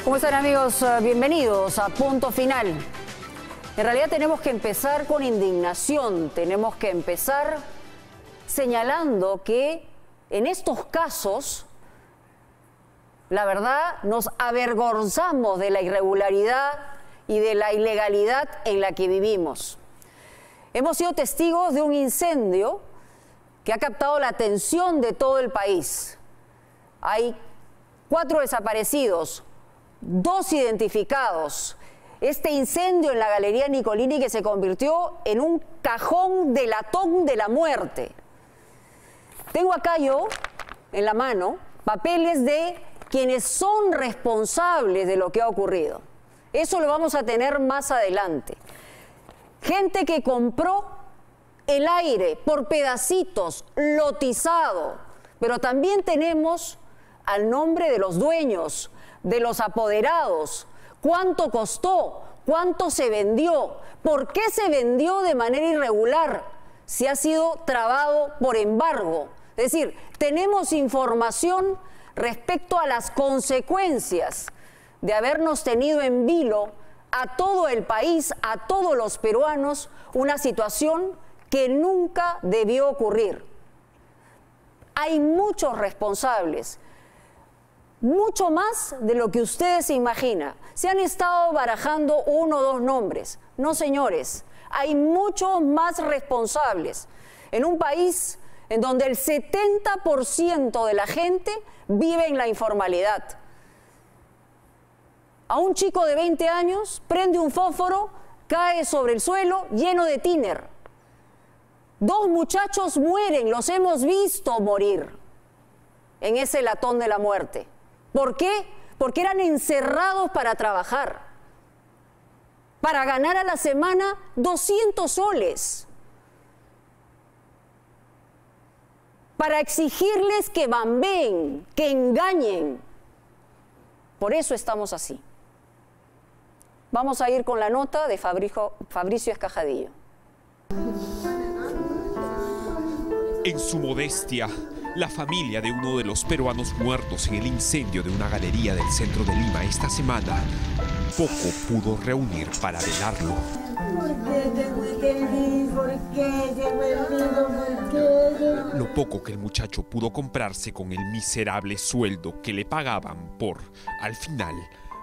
¿Cómo están, amigos? Bienvenidos a Punto Final. En realidad tenemos que empezar con indignación, tenemos que empezar señalando que en estos casos, la verdad, nos avergonzamos de la irregularidad y de la ilegalidad en la que vivimos. Hemos sido testigos de un incendio que ha captado la atención de todo el país. Hay 4 desaparecidos, 2 identificados. Este incendio en la Galería Nicolini que se convirtió en un cajón de latón de la muerte. Tengo acá yo, en la mano, papeles de quienes son responsables de lo que ha ocurrido. Eso lo vamos a tener más adelante. Gente que compró el aire por pedacitos, lotizado, pero también tenemos al nombre de los dueños, de los apoderados, cuánto costó, cuánto se vendió, por qué se vendió de manera irregular, si ha sido trabado por embargo. Es decir, tenemos información respecto a las consecuencias de habernos tenido en vilo a todo el país, a todos los peruanos, una situación que nunca debió ocurrir. Hay muchos responsables, mucho más de lo que ustedes se imaginan. Se han estado barajando 1 o 2 nombres. No, señores, hay muchos más responsables. En un país en donde el 70% de la gente vive en la informalidad. A un chico de 20 años prende un fósforo, cae sobre el suelo lleno de tiner. 2 muchachos mueren, los hemos visto morir en ese latón de la muerte. ¿Por qué? Porque eran encerrados para trabajar, para ganar a la semana 200 soles, para exigirles que bambeen, que engañen. Por eso estamos así. Vamos a ir con la nota de Fabricio Escajadillo. En su modestia, la familia de uno de los peruanos muertos en el incendio de una galería del centro de Lima esta semana poco pudo reunir para velarlo. Lo poco que el muchacho pudo comprarse con el miserable sueldo que le pagaban por, al final,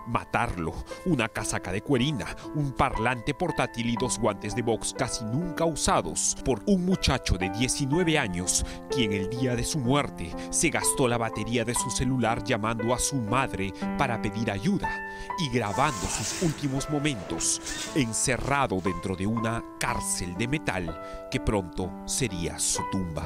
matarlo, una casaca de cuerina, un parlante portátil y 2 guantes de box casi nunca usados por un muchacho de 19 años, quien el día de su muerte se gastó la batería de su celular llamando a su madre para pedir ayuda y grabando sus últimos momentos, encerrado dentro de una cárcel de metal que pronto sería su tumba.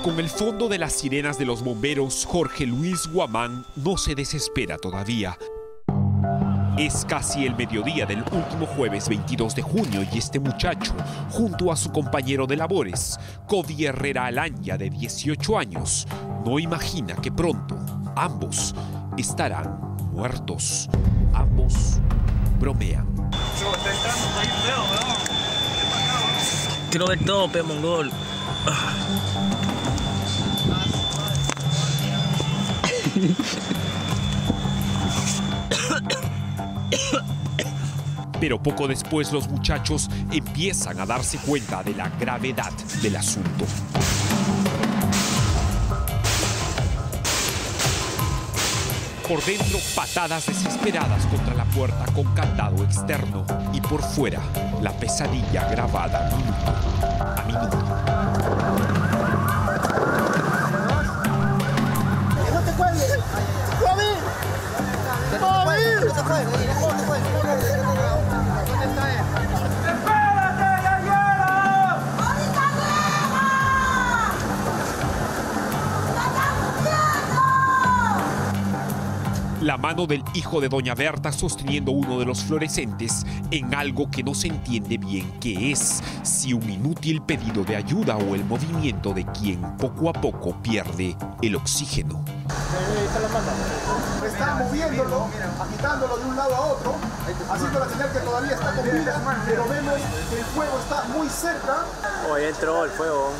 Con el fondo de las sirenas de los bomberos, Jorge Luis Guamán no se desespera todavía. Es casi el mediodía del último jueves 22 de junio y este muchacho, junto a su compañero de labores, Cody Herrera Alaña, de 18 años, no imagina que pronto ambos estarán muertos. Ambos bromean. Quiero ver todo, pe mongol. Pero poco después los muchachos empiezan a darse cuenta de la gravedad del asunto. Por dentro, patadas desesperadas contra la puerta con candado externo y por fuera, la pesadilla grabada minuto a minuto. La mano del hijo de doña Berta sosteniendo uno de los fluorescentes en algo que no se entiende bien qué es, si un inútil pedido de ayuda o el movimiento de quien poco a poco pierde el oxígeno. Está moviéndolo, agitándolo de un lado a otro, haciendo la señal que todavía está con vida, pero vemos que el fuego está muy cerca. Oh, ya entró el fuego.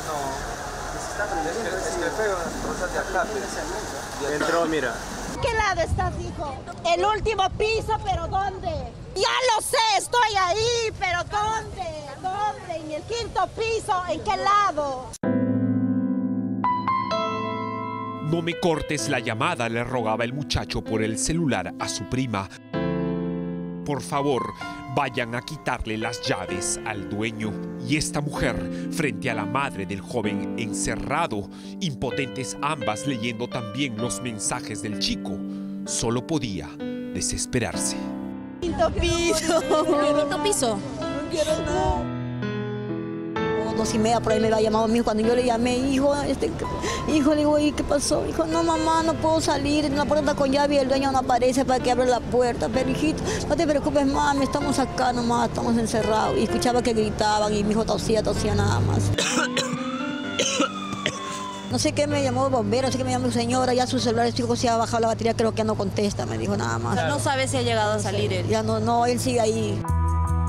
Entró, mira. ¿Qué lado estás, hijo? El último piso, pero ¿dónde? Ya lo sé, estoy ahí, pero ¿dónde? ¿Dónde? ¿En el quinto piso? ¿En qué lado? No me cortes la llamada, le rogaba el muchacho por el celular a su prima. Por favor, vayan a quitarle las llaves al dueño. Y esta mujer, frente a la madre del joven encerrado, impotentes ambas leyendo también los mensajes del chico, solo podía desesperarse. Quinto piso. ¿Quinto piso? No quiero nada. 2:30 por ahí me había llamado a mí. Cuando yo le llamé, hijo, le digo, ¿y qué pasó? Dijo, no, mamá, no puedo salir, la puerta está con llave y el dueño no aparece para que abra la puerta. Pero, hijito, no te preocupes, mami, estamos acá nomás, estamos encerrados. Y escuchaba que gritaban y mi hijo tosía nada más. No sé qué me llamó el bombero, no sé qué me llamó señora, ya su celular, chico, se ha bajado la batería, creo que ya no contesta, me dijo nada más. No sabe si ha llegado a salir él. Ya no, él sigue ahí.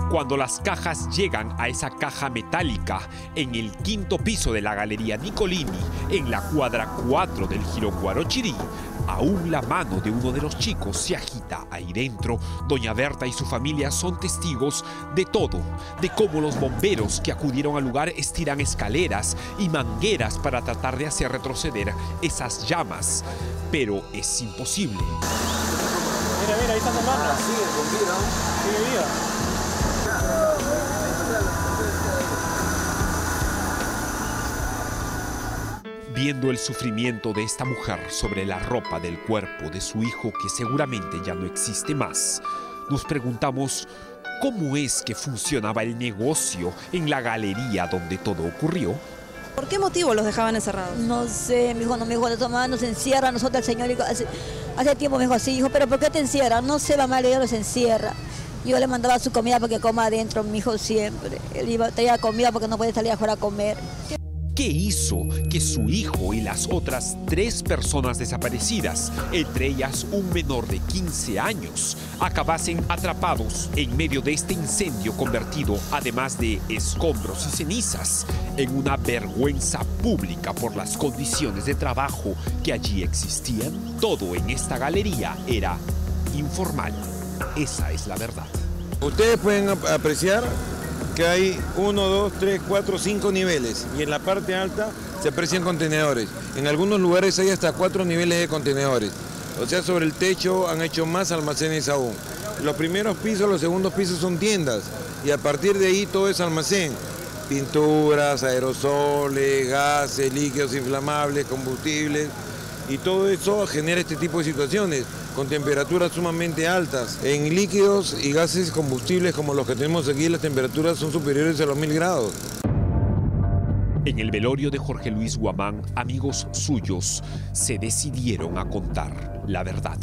Cuando las cajas llegan a esa caja metálica en el quinto piso de la Galería Nicolini, en la cuadra 4 del Jirón Guarochirí, aún la mano de uno de los chicos se agita ahí dentro. Doña Berta y su familia son testigos de todo, de cómo los bomberos que acudieron al lugar estiran escaleras y mangueras para tratar de hacer retroceder esas llamas, pero es imposible. Mira, ahí está tomando. Sigue con vida. Sigue viva. Viendo el sufrimiento de esta mujer sobre la ropa del cuerpo de su hijo que seguramente ya no existe más, nos preguntamos cómo es que funcionaba el negocio en la galería donde todo ocurrió. ¿Por qué motivo los dejaban encerrados? No sé, mi hijo, de todas maneras nos encierra, nosotros el señor, hace tiempo me dijo así, hijo, pero ¿por qué te encierran? No sé, mamá, ella los encierra. Yo le mandaba su comida porque coma adentro, mi hijo siempre. Él traía comida porque no puede salir afuera a comer. ¿Qué hizo que su hijo y las otras 3 personas desaparecidas, entre ellas un menor de 15 años, acabasen atrapados en medio de este incendio convertido, además de escombros y cenizas, en una vergüenza pública por las condiciones de trabajo que allí existían? Todo en esta galería era informal. Esa es la verdad. Ustedes pueden apreciar que hay 1, 2, 3, 4, 5 niveles y en la parte alta se aprecian contenedores. En algunos lugares hay hasta 4 niveles de contenedores. O sea, sobre el techo han hecho más almacenes aún. Los primeros pisos, los segundos pisos son tiendas y a partir de ahí todo es almacén. Pinturas, aerosoles, gases, líquidos inflamables, combustibles y todo eso genera este tipo de situaciones con temperaturas sumamente altas. En líquidos y gases combustibles como los que tenemos aquí, las temperaturas son superiores a los 1000 grados. En el velorio de Jorge Luis Guamán, amigos suyos se decidieron a contar la verdad.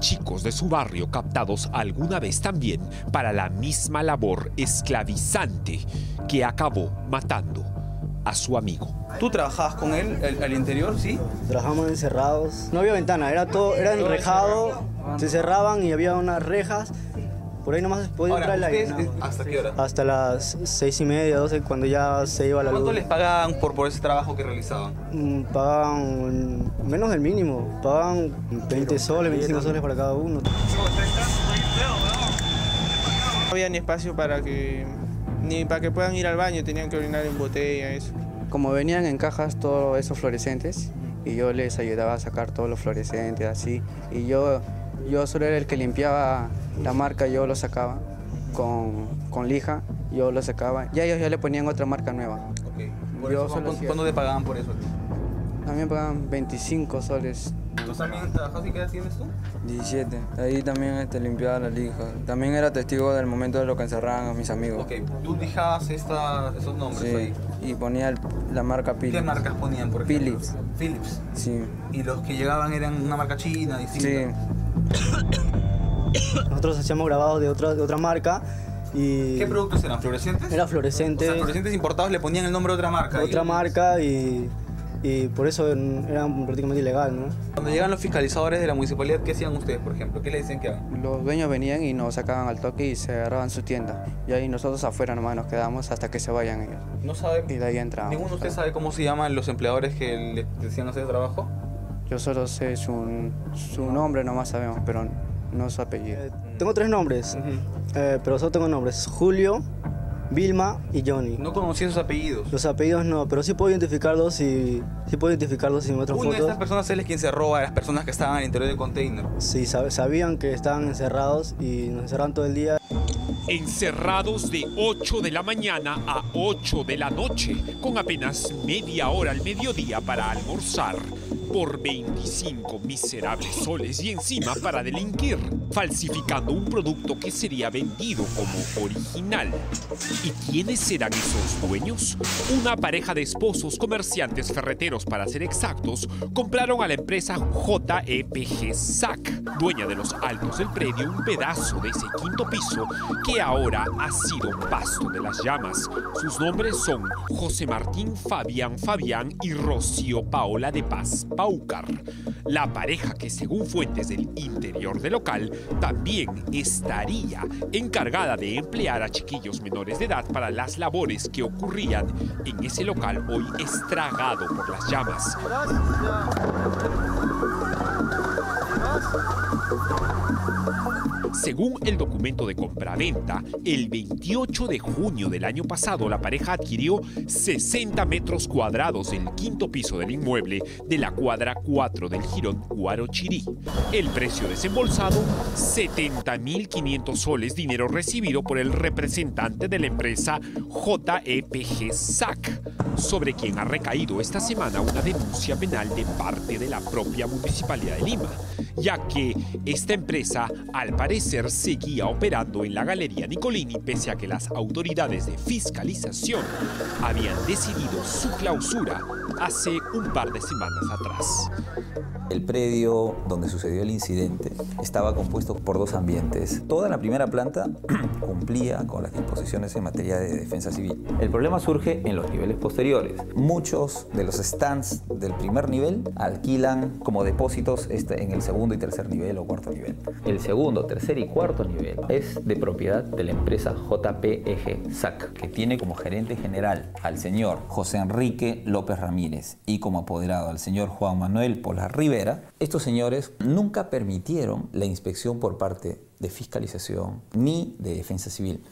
Chicos de su barrio captados alguna vez también para la misma labor esclavizante que acabó matando a su amigo. ¿Tú trabajabas con él al interior, sí? Trabajamos encerrados. No había ventana, era enrejado, se cerraban y había unas rejas. Por ahí nomás podía entrar el aire. No. ¿Hasta qué hora? Hasta las 6:30, 12, cuando ya se iba la luz. ¿Cuánto les pagaban por ese trabajo que realizaban? Pagaban menos del mínimo. Pagaban 20 soles, 25 soles para cada uno. No había ni espacio ni para que puedan ir al baño, tenían que orinar en botella, eso. Como venían en cajas todos esos fluorescentes y yo les ayudaba a sacar todos los fluorescentes así, y yo solo era el que limpiaba la marca, yo lo sacaba con lija, yo lo sacaba, ya ellos ya le ponían otra marca nueva. Okay. ¿Cuándo te pagaban por eso? A mí me pagaban 25 soles. ¿Tú también trabajas y qué edad tienes tú? 17. Ahí también limpiaba la lija. También era testigo del momento de lo que encerraban a mis amigos. Ok, ¿tú lijabas esos nombres sí, ahí? Y ponía la marca Philips. ¿Qué marcas ponían, por ejemplo? Philips. Philips. Sí. ¿Y los que llegaban eran una marca china, distinta? Sí. Nosotros hacíamos grabados de otra marca. Y ¿qué productos eran? ¿Fluorescentes? Era fluorescente. O sea, fluorescentes importados le ponían el nombre de otra marca. Otra marca y y por eso era prácticamente ilegal, ¿no? Cuando llegan los fiscalizadores de la municipalidad, ¿qué hacían ustedes, por ejemplo? ¿Qué le decían que hagan? Los dueños venían y nos sacaban al toque y cerraban su tienda. Y ahí nosotros afuera nomás nos quedamos hasta que se vayan ellos. ¿No sabe? Y de ahí entramos. ¿Ninguno de ustedes sabe cómo se llaman los empleadores que les decían hacer trabajo? Yo solo sé su nombre, nomás sabemos, pero no su apellido. Tengo 3 nombres, pero solo tengo nombres. Julio, Vilma y Johnny. ¿No conocí sus apellidos? Los apellidos no, pero sí puedo identificarlos y me muestran Una de fotos. estas personas es quien se roba a las personas que estaban al interior del container. Sí, sabían que estaban encerrados y nos encerraron todo el día. Encerrados de 8 de la mañana a 8 de la noche, con apenas media hora al mediodía para almorzar, por 25 miserables soles y encima para delinquir, falsificando un producto que sería vendido como original. ¿Y quiénes serán esos dueños? Una pareja de esposos comerciantes ferreteros, para ser exactos, compraron a la empresa JEPG SAC, dueña de los altos del predio, un pedazo de ese 5º piso que ahora ha sido pasto de las llamas. Sus nombres son José Martín Fabián y Rocío Paola de Paz Paucar. La pareja, que según fuentes del interior del local, también estaría encargada de emplear a chiquillos menores de edad para las labores que ocurrían en ese local hoy estragado por las llamas. Según el documento de compraventa, el 28 de junio del año pasado la pareja adquirió 60 metros cuadrados del 5º piso del inmueble de la cuadra 4 del jirón Guarochirí. El precio desembolsado, 70.500 soles, dinero recibido por el representante de la empresa JEPG SAC, sobre quien ha recaído esta semana una denuncia penal de parte de la propia Municipalidad de Lima, ya que esta empresa, al parecer, seguía operando en la Galería Nicolini pese a que las autoridades de fiscalización habían decidido su clausura hace un par de semanas atrás. El predio donde sucedió el incidente estaba compuesto por 2 ambientes. Toda la primera planta cumplía con las disposiciones en materia de defensa civil. El problema surge en los niveles posteriores. Muchos de los stands del primer nivel alquilan como depósitos en el segundo y tercer nivel o cuarto nivel. El segundo, tercer y cuarto nivel es de propiedad de la empresa JEPG SAC, que tiene como gerente general al señor José Enrique López Ramírez y como apoderado al señor Juan Manuel Polar Rivera. Estos señores nunca permitieron la inspección por parte de fiscalización ni de defensa civil.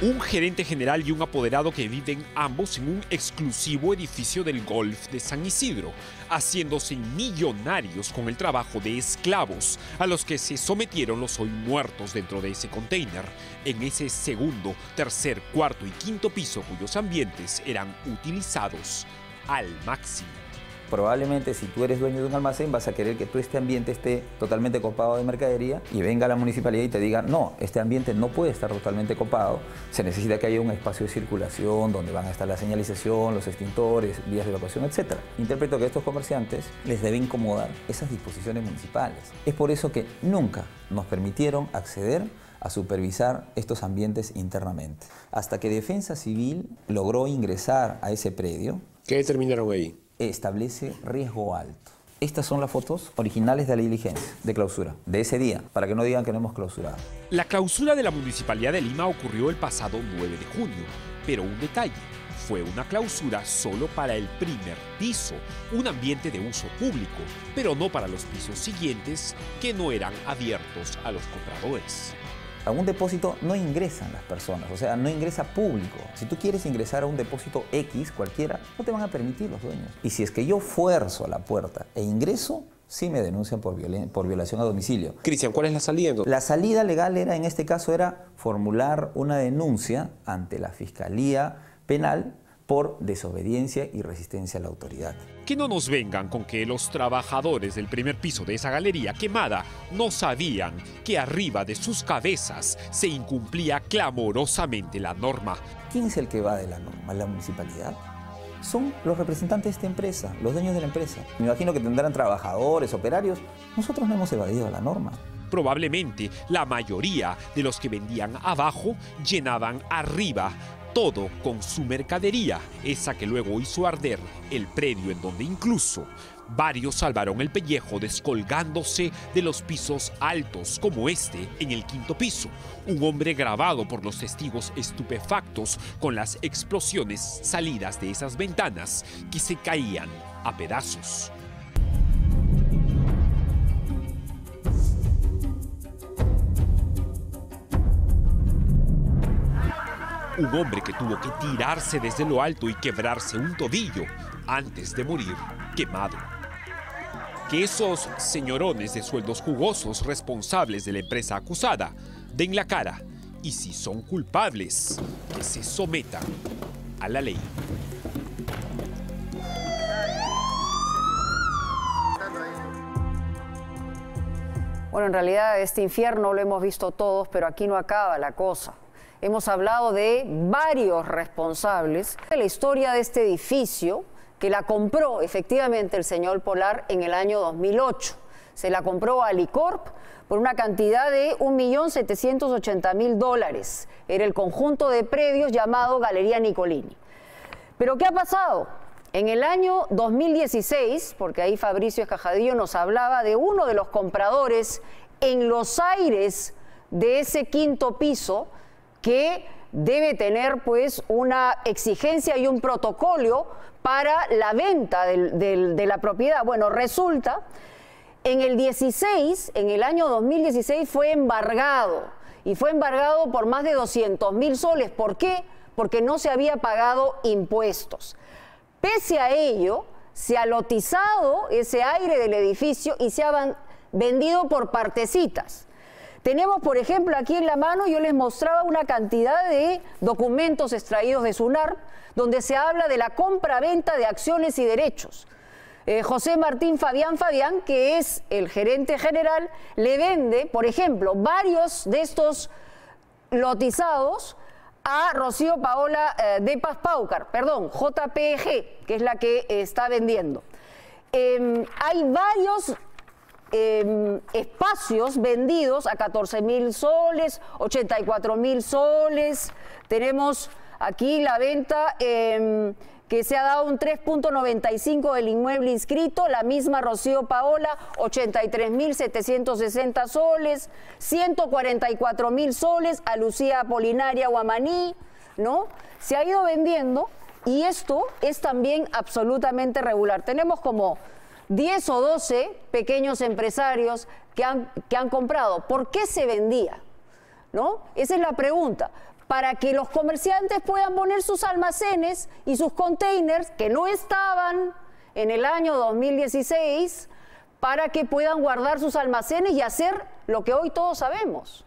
Un gerente general y un apoderado que viven ambos en un exclusivo edificio del Golf de San Isidro, haciéndose millonarios con el trabajo de esclavos a los que se sometieron los hoy muertos dentro de ese container, en ese segundo, tercer, cuarto y 5º piso, cuyos ambientes eran utilizados al máximo. Probablemente si tú eres dueño de un almacén vas a querer que este ambiente esté totalmente copado de mercadería y venga la municipalidad y te diga no, este ambiente no puede estar totalmente copado, se necesita que haya un espacio de circulación donde van a estar la señalización, los extintores, vías de evacuación, etc. Interpreto que a estos comerciantes les debe incomodar esas disposiciones municipales. Es por eso que nunca nos permitieron acceder a supervisar estos ambientes internamente. Hasta que Defensa Civil logró ingresar a ese predio. ¿Qué determinaron ahí? Establece riesgo alto. Estas son las fotos originales de la diligencia de clausura de ese día, para que no digan que no hemos clausurado. La clausura de la Municipalidad de Lima ocurrió el pasado 9 de junio, pero un detalle, fue una clausura solo para el primer piso, un ambiente de uso público, pero no para los pisos siguientes que no eran abiertos a los compradores. A un depósito no ingresan las personas, o sea, no ingresa público. Si tú quieres ingresar a un depósito X, cualquiera, no te van a permitir los dueños. Y si es que yo fuerzo la puerta e ingreso, sí me denuncian por violación a domicilio. Cristian, ¿cuál es la salida? La salida legal en este caso era formular una denuncia ante la Fiscalía Penal por desobediencia y resistencia a la autoridad. Que no nos vengan con que los trabajadores del primer piso de esa galería quemada no sabían que arriba de sus cabezas se incumplía clamorosamente la norma. ¿Quién es el que va de la norma? ¿La municipalidad? Son los representantes de esta empresa, los dueños de la empresa. Me imagino que tendrán trabajadores, operarios. Nosotros no hemos evadido la norma. Probablemente la mayoría de los que vendían abajo llenaban arriba Todo con su mercadería, esa que luego hizo arder el predio, en donde incluso varios salvaron el pellejo descolgándose de los pisos altos, como este en el 5º piso. Un hombre grabado por los testigos estupefactos con las explosiones salidas de esas ventanas que se caían a pedazos. Un hombre que tuvo que tirarse desde lo alto y quebrarse un tobillo antes de morir quemado. Que esos señorones de sueldos jugosos responsables de la empresa acusada den la cara y, si son culpables, que se sometan a la ley. Bueno, en realidad este infierno lo hemos visto todos, pero aquí no acaba la cosa. Hemos hablado de varios responsables de la historia de este edificio, que la compró efectivamente el señor Polar en el año 2008. Se la compró a Alicorp por una cantidad de $1.780.000. Era el conjunto de predios llamado Galería Nicolini. ¿Pero qué ha pasado? En el año 2016, porque ahí Fabricio Escajadillo nos hablaba de uno de los compradores en los aires de ese 5º piso, que debe tener pues una exigencia y un protocolo para la venta de la propiedad. Bueno, resulta, en el año 2016 fue embargado, y fue embargado por más de 200.000 soles. ¿Por qué? Porque no se había pagado impuestos. Pese a ello, se ha lotizado ese aire del edificio y se ha vendido por partecitas. Tenemos, por ejemplo, aquí en la mano, yo les mostraba una cantidad de documentos extraídos de SUNAR, donde se habla de la compra-venta de acciones y derechos. José Martín Fabián, que es el gerente general, le vende, por ejemplo, varios de estos lotizados a Rocío Paola de Paz Paucar, perdón, JPG, que es la que está vendiendo. Hay varios espacios vendidos a 14.000 soles, 84.000 soles. Tenemos aquí la venta que se ha dado un 3.95 del inmueble inscrito, la misma Rocío Paola, 83.760 soles, 144.000 soles a Lucía Apolinaria Guamaní, ¿no? Se ha ido vendiendo, y esto es también absolutamente regular. Tenemos como 10 o 12 pequeños empresarios que han comprado. ¿Por qué se vendía? ¿No? Esa es la pregunta. Para que los comerciantes puedan poner sus almacenes y sus containers, que no estaban en el año 2016, para que puedan guardar sus almacenes y hacer lo que hoy todos sabemos,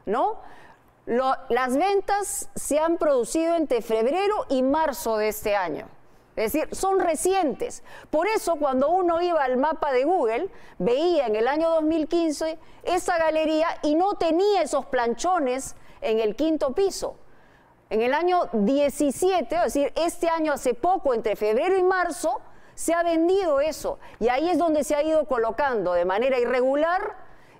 ¿no? Las ventas se han producido entre febrero y marzo de este año. Es decir, son recientes. Por eso, cuando uno iba al mapa de Google, veía en el año 2015 esa galería y no tenía esos planchones en el 5º piso. En el año 17, es decir, este año hace poco, entre febrero y marzo, se ha vendido eso. Y ahí es donde se ha ido colocando de manera irregular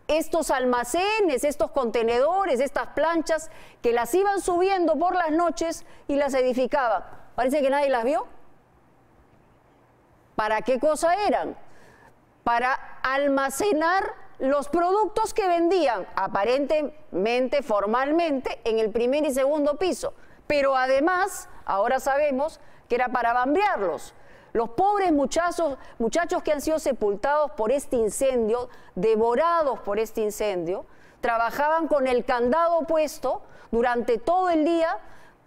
estos almacenes, estos contenedores, estas planchas, que las iban subiendo por las noches y las edificaban. Parece que nadie las vio. ¿Para qué cosa eran? Para almacenar los productos que vendían, aparentemente, formalmente, en el 1er y 2º piso. Pero además, ahora sabemos que era para bambearlos. Los pobres muchachos que han sido sepultados por este incendio, devorados por este incendio, trabajaban con el candado puesto durante todo el día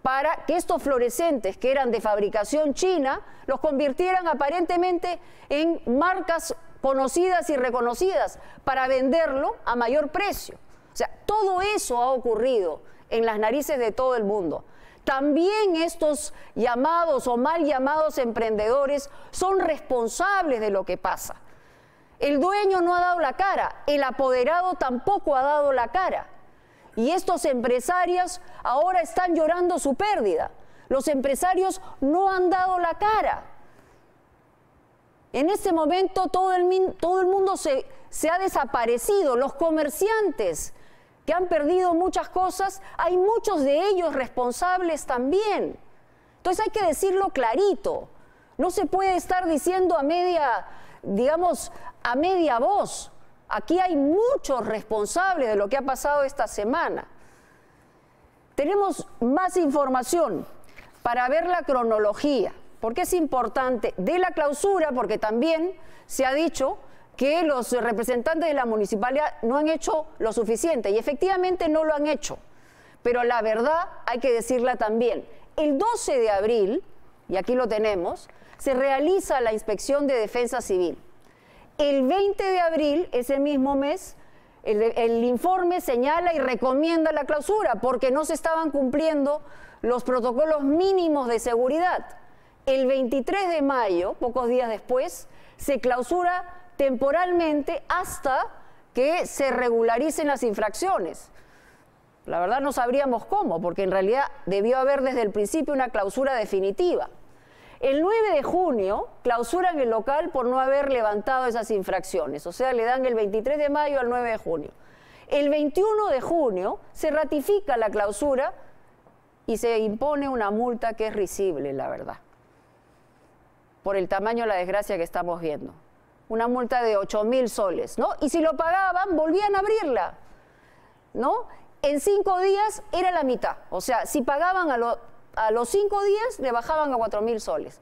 para que estos fluorescentes, que eran de fabricación china, los convirtieran aparentemente en marcas conocidas y reconocidas para venderlo a mayor precio. O sea, todo eso ha ocurrido en las narices de todo el mundo. También estos llamados o mal llamados emprendedores son responsables de lo que pasa. El dueño no ha dado la cara, el apoderado tampoco ha dado la cara. Y estos empresarios ahora están llorando su pérdida. Los empresarios no han dado la cara. En este momento todo el mundo se ha desaparecido. Los comerciantes que han perdido muchas cosas, hay muchos de ellos responsables también. Entonces hay que decirlo clarito. No se puede estar diciendo a media, digamos, a media voz. Aquí hay muchos responsables de lo que ha pasado esta semana. Tenemos más información para ver la cronología, porque es importante de la clausura, porque también se ha dicho que los representantes de la municipalidad no han hecho lo suficiente, y efectivamente no lo han hecho, pero la verdad hay que decirla también. El 12 de abril, y aquí lo tenemos, se realiza la inspección de defensa civil. El 20 de abril, ese mismo mes, el informe señala y recomienda la clausura porque no se estaban cumpliendo los protocolos mínimos de seguridad. El 23 de mayo, pocos días después, se clausura temporalmente hasta que se regularicen las infracciones. La verdad no sabríamos cómo, porque en realidad debió haber desde el principio una clausura definitiva. El 9 de junio clausuran el local por no haber levantado esas infracciones, o sea, le dan el 23 de mayo al 9 de junio. El 21 de junio se ratifica la clausura y se impone una multa que es risible, la verdad, por el tamaño de la desgracia que estamos viendo. Una multa de 8.000 soles, ¿no? Y si lo pagaban, volvían a abrirla, ¿no? En 5 días era la mitad, o sea, si pagaban a los 5 días le bajaban a 4.000 soles.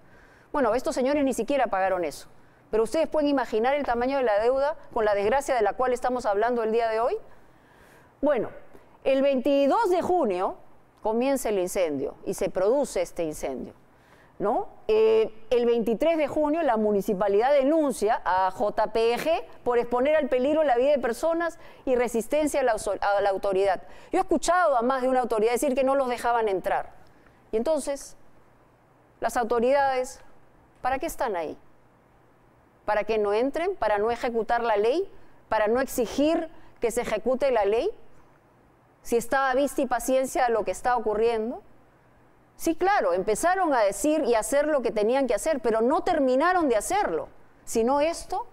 Bueno, estos señores ni siquiera pagaron eso. Pero ustedes pueden imaginar el tamaño de la deuda con la desgracia de la cual estamos hablando el día de hoy. Bueno, el 22 de junio comienza el incendio y se produce este incendio, ¿no? El 23 de junio la municipalidad denuncia a JPG por exponer al peligro la vida de personas y resistencia a la autoridad. Yo he escuchado a más de una autoridad decir que no los dejaban entrar. Y entonces, las autoridades, ¿para qué están ahí? ¿Para que no entren? ¿Para no ejecutar la ley? ¿Para no exigir que se ejecute la ley? Si está a vista y paciencia lo que está ocurriendo. Sí, claro, empezaron a decir y hacer lo que tenían que hacer, pero no terminaron de hacerlo. Si no, esto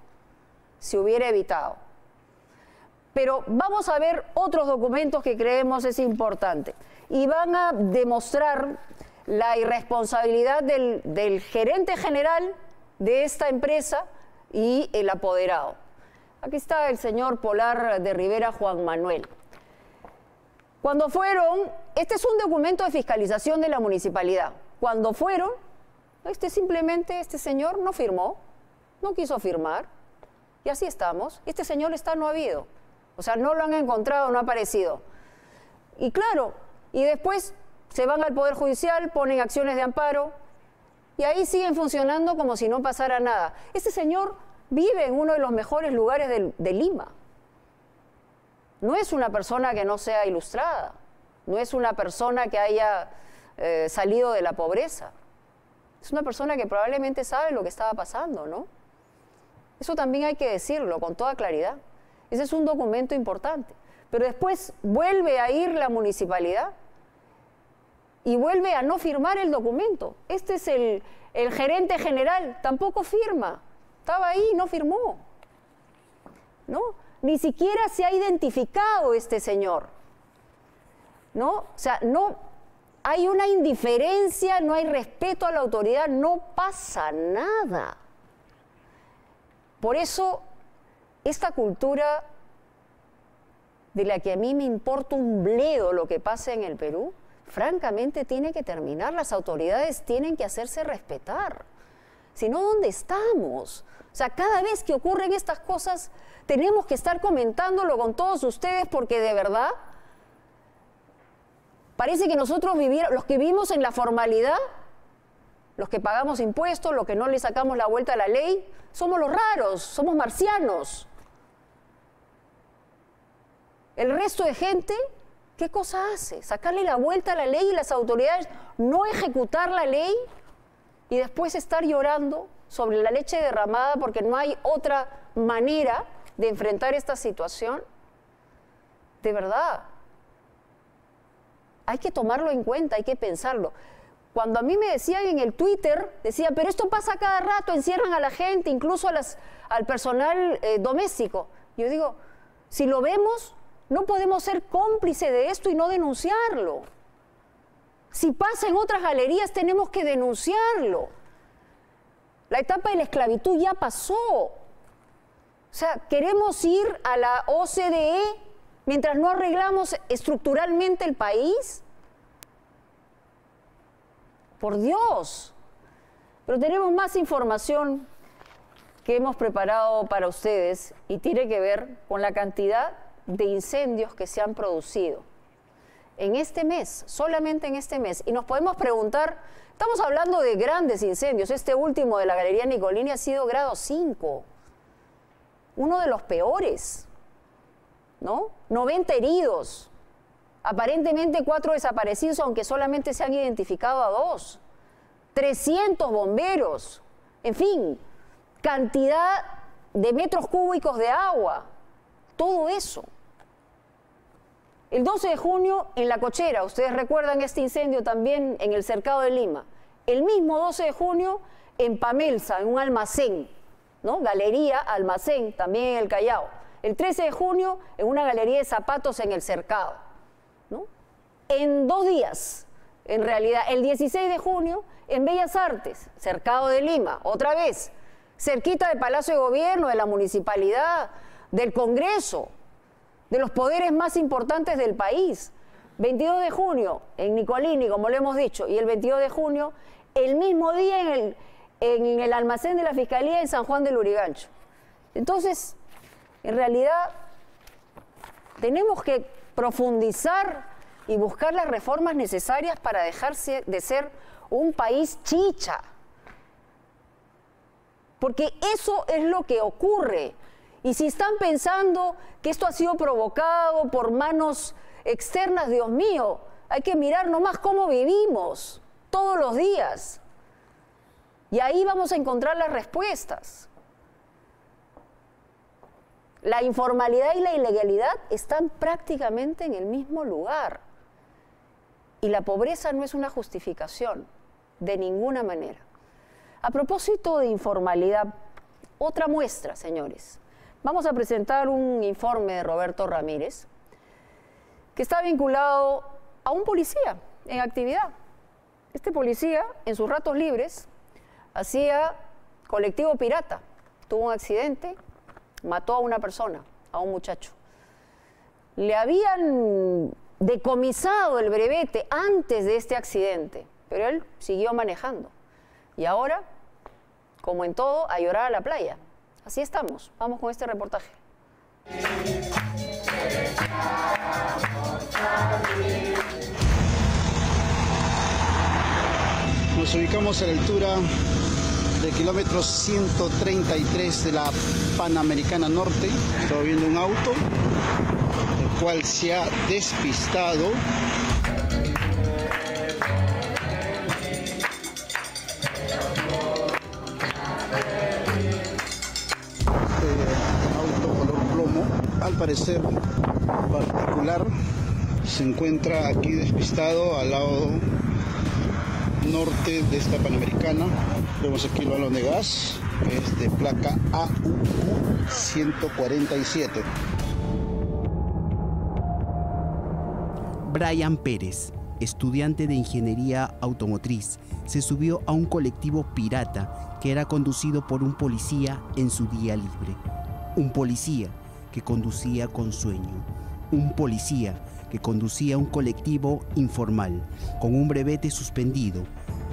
se hubiera evitado. Pero vamos a ver otros documentos que creemos es importante y van a demostrar la irresponsabilidad del gerente general de esta empresa y el apoderado. Aquí está el señor Polar de Rivera Juan Manuel. Cuando fueron, este es un documento de fiscalización de la municipalidad. Cuando fueron, simplemente este señor no firmó, no quiso firmar, y así estamos. Este señor no ha habido. O sea, no lo han encontrado, no ha aparecido. Y claro, y después se van al Poder Judicial, ponen acciones de amparo, y ahí siguen funcionando como si no pasara nada. Este señor vive en uno de los mejores lugares de Lima. No es una persona que no sea ilustrada, no es una persona que haya salido de la pobreza. Es una persona que probablemente sabe lo que estaba pasando, ¿no? Eso también hay que decirlo con toda claridad. Ese es un documento importante. Pero después vuelve a ir la municipalidad y vuelve a no firmar el documento. Este es el gerente general, tampoco firma. Estaba ahí, no firmó. ¿No? Ni siquiera se ha identificado este señor, ¿no? O sea, no hay una indiferencia, no hay respeto a la autoridad, no pasa nada. Por eso, esta cultura de la que a mí me importa un bledo lo que pasa en el Perú, francamente tiene que terminar. Las autoridades tienen que hacerse respetar. Si no, ¿dónde estamos? O sea, cada vez que ocurren estas cosas, tenemos que estar comentándolo con todos ustedes porque de verdad parece que nosotros los que vivimos en la formalidad, los que pagamos impuestos, los que no le sacamos la vuelta a la ley, somos los raros, somos marcianos. El resto de gente, ¿qué cosa hace? Sacarle la vuelta a la ley y las autoridades no ejecutar la ley y después estar llorando sobre la leche derramada porque no hay otra manera de enfrentar esta situación. De verdad, hay que tomarlo en cuenta, hay que pensarlo. Cuando a mí me decían en el Twitter, decían, pero esto pasa cada rato, encierran a la gente, incluso al personal doméstico. Yo digo, si lo vemos, No podemos ser cómplices de esto y no denunciarlo. Si pasa en otras galerías, tenemos que denunciarlo. La etapa de la esclavitud ya pasó. O sea, queremos ir a la OCDE mientras no arreglamos estructuralmente el país. Por Dios. Pero tenemos más información que hemos preparado para ustedes y tiene que ver con la cantidad de incendios que se han producido en este mes, solamente en este mes. Y nos podemos preguntar, estamos hablando de grandes incendios. Este último de la Galería Nicolini ha sido grado 5, uno de los peores, ¿no? 90 heridos, aparentemente 4 desaparecidos, aunque solamente se han identificado a 2, 300 bomberos, en fin, cantidad de metros cúbicos de agua, todo eso. El 12 de junio en La Cochera, ustedes recuerdan este incendio también en el cercado de Lima. El mismo 12 de junio en Pamelsa, en un almacén, ¿no? Galería, almacén, también en el Callao. El 13 de junio en una galería de zapatos en el cercado, ¿no? En 2 días, en realidad, el 16 de junio en Bellas Artes, cercado de Lima, otra vez, cerquita del Palacio de Gobierno, de la Municipalidad, del Congreso, de los poderes más importantes del país. 22 de junio en Nicolini, como lo hemos dicho, y el 22 de junio, el mismo día en el almacén de la Fiscalía en San Juan del Lurigancho. Entonces, en realidad, tenemos que profundizar y buscar las reformas necesarias para dejarse de ser un país chicha. Porque eso es lo que ocurre. Y si están pensando que esto ha sido provocado por manos externas, Dios mío, hay que mirar nomás cómo vivimos todos los días. Y ahí vamos a encontrar las respuestas. La informalidad y la ilegalidad están prácticamente en el mismo lugar. Y la pobreza no es una justificación, de ninguna manera. A propósito de informalidad, otra muestra, señores. Vamos a presentar un informe de Roberto Ramírez, que está vinculado a un policía en actividad. Este policía, en sus ratos libres, hacía colectivo pirata. Tuvo un accidente, mató a una persona, a un muchacho. Le habían decomisado el brevete antes de este accidente, pero él siguió manejando. Y ahora, como en todo, a llorar a la playa. Así estamos. Vamos con este reportaje. Nos ubicamos a la altura del kilómetro 133 de la Panamericana Norte. Estamos viendo un auto, el cual se ha despistado. Al parecer particular, se encuentra aquí despistado al lado norte de esta Panamericana. Vemos aquí el balón de gas, es de placa AUQ 147. Brian Pérez, estudiante de ingeniería automotriz, se subió a un colectivo pirata que era conducido por un policía en su día libre. Un policía que conducía con sueño. Un policía que conducía un colectivo informal con un brevete suspendido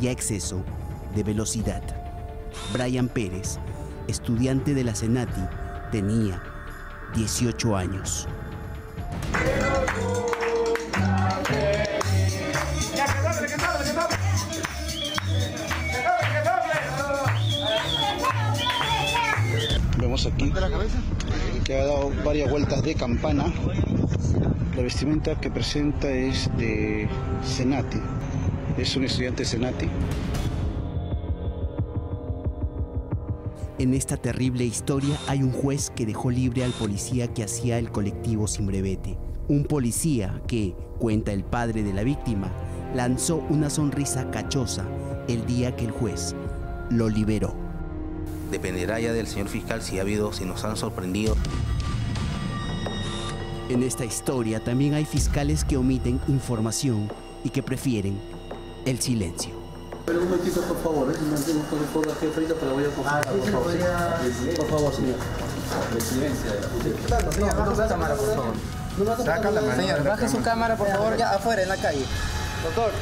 y a exceso de velocidad. Brian Pérez, estudiante de la Senati, tenía 18 años. Vemos aquí que ha dado varias vueltas de campana. La vestimenta que presenta es de Senati. Es un estudiante de Senati. En esta terrible historia hay un juez que dejó libre al policía que hacía el colectivo sin brevete. Un policía que, cuenta el padre de la víctima, lanzó una sonrisa cachosa el día que el juez lo liberó. Dependerá ya del señor fiscal si nos han sorprendido. En esta historia también hay fiscales que omiten información y que prefieren el silencio. Pero un momentito, por favor, si me hacemos con el fondo aquí frente, pero voy a confirmar, por favor. Por favor, señor. Residencia de la baja su cámara, por favor. Saca la mano. Señor, baje su cámara, por favor, ya afuera, en la calle. Doctor.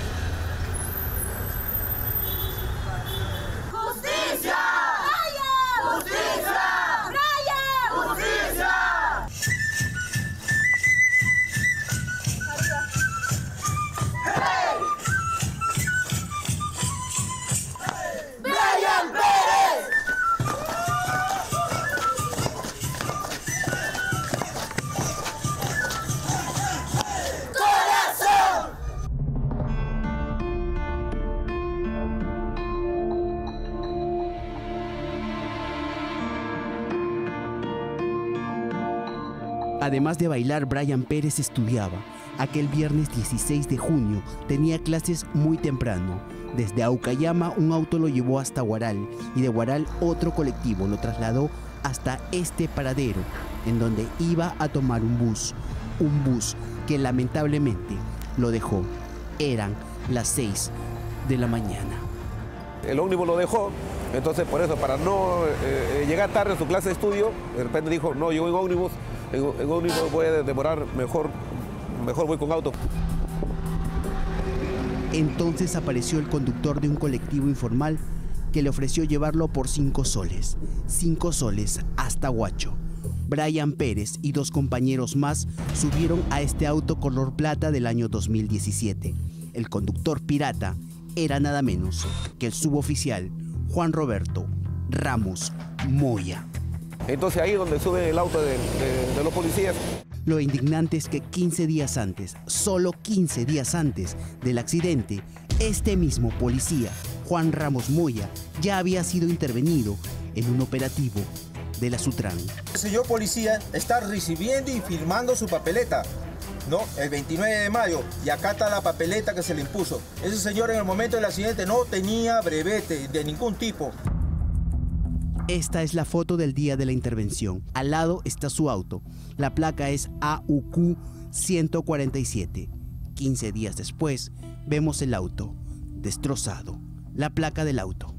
¡Justicia! ¡Brian! ¡Justicia! ¡Brian! ¡Justicia! ¡Hey! ¡Brian Pérez! ¡Corazón! Además de bailar, Brian Pérez estudiaba. Aquel viernes 16 de junio tenía clases muy temprano. Desde Aucayama un auto lo llevó hasta Huaral y de Huaral otro colectivo lo trasladó hasta este paradero, en donde iba a tomar un bus que lamentablemente lo dejó. Eran las 6 de la mañana. El ómnibus lo dejó, entonces por eso, para no llegar tarde a su clase de estudio, de repente dijo, no, yo voy en ómnibus, en ómnibus voy a demorar, mejor voy con auto. Entonces apareció el conductor de un colectivo informal que le ofreció llevarlo por 5 soles. 5 soles hasta Huacho. Brian Pérez y 2 compañeros más subieron a este auto color plata del año 2017. El conductor pirata era nada menos que el suboficial Juan Roberto Ramos Moya. Entonces ahí es donde sube el auto de los policías. Lo indignante es que 15 días antes, solo 15 días antes del accidente, este mismo policía, Juan Ramos Moya, ya había sido intervenido en un operativo de la Sutran. El señor policía está recibiendo y firmando su papeleta, ¿no? El 29 de mayo, y acá está la papeleta que se le impuso. Ese señor en el momento del accidente no tenía brevete de ningún tipo. Esta es la foto del día de la intervención. Al lado está su auto. La placa es AUQ 147. 15 días después, vemos el auto destrozado. La placa del auto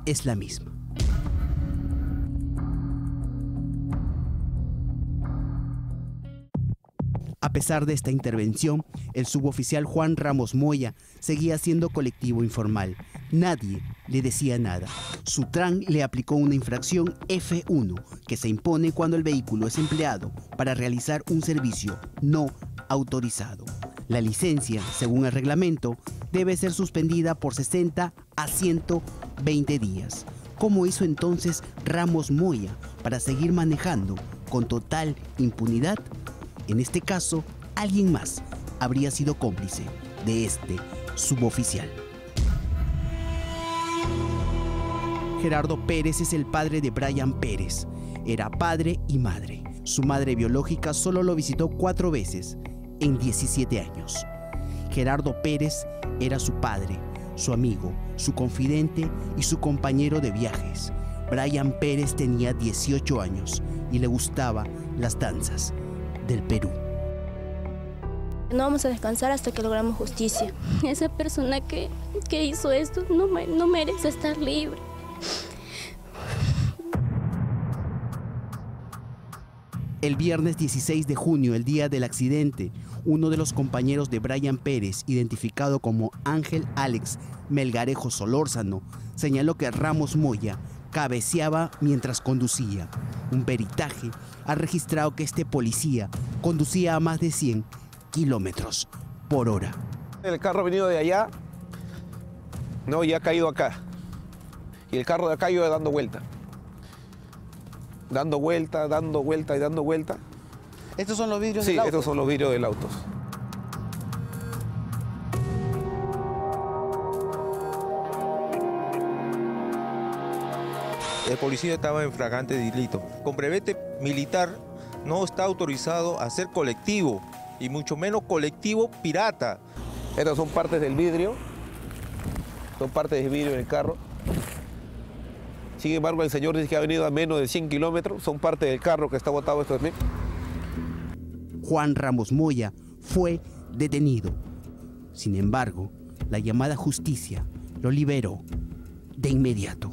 es la misma. A pesar de esta intervención, el suboficial Juan Ramos Moya seguía siendo colectivo informal. Nadie le decía nada. Sutran le aplicó una infracción F1 que se impone cuando el vehículo es empleado para realizar un servicio no autorizado. La licencia, según el reglamento, debe ser suspendida por 60 a 120 días. ¿Cómo hizo entonces Ramos Moya para seguir manejando con total impunidad? En este caso, alguien más habría sido cómplice de este suboficial. Gerardo Pérez es el padre de Brian Pérez. Era padre y madre. Su madre biológica solo lo visitó 4 veces en 17 años. Gerardo Pérez era su padre, su amigo, su confidente y su compañero de viajes. Brian Pérez tenía 18 años y le gustaban las danzas del Perú. No vamos a descansar hasta que logramos justicia. Esa persona que hizo esto no merece estar libre. El viernes 16 de junio, el día del accidente, uno de los compañeros de Brian Pérez, identificado como Ángel Alex Melgarejo Solórzano, señaló que Ramos Moya cabeceaba mientras conducía. Un peritaje ha registrado que este policía conducía a más de 100 kilómetros por hora. El carro ha venido de allá, no, y ha caído acá. Y el carro de acá iba dando vuelta. Dando vuelta, dando vuelta y dando vuelta. ¿Estos son los vidrios del auto? Sí, estos son los vidrios del auto. El policía estaba en flagrante delito. Con brevete militar no está autorizado a ser colectivo, y mucho menos colectivo pirata. Estas son partes del vidrio, son partes del vidrio del carro. Sin embargo, el señor dice que ha venido a menos de 100 kilómetros, son parte del carro que está botado esto también. Juan Ramos Moya, fue detenido. Sin embargo, la llamada justicia lo liberó de inmediato.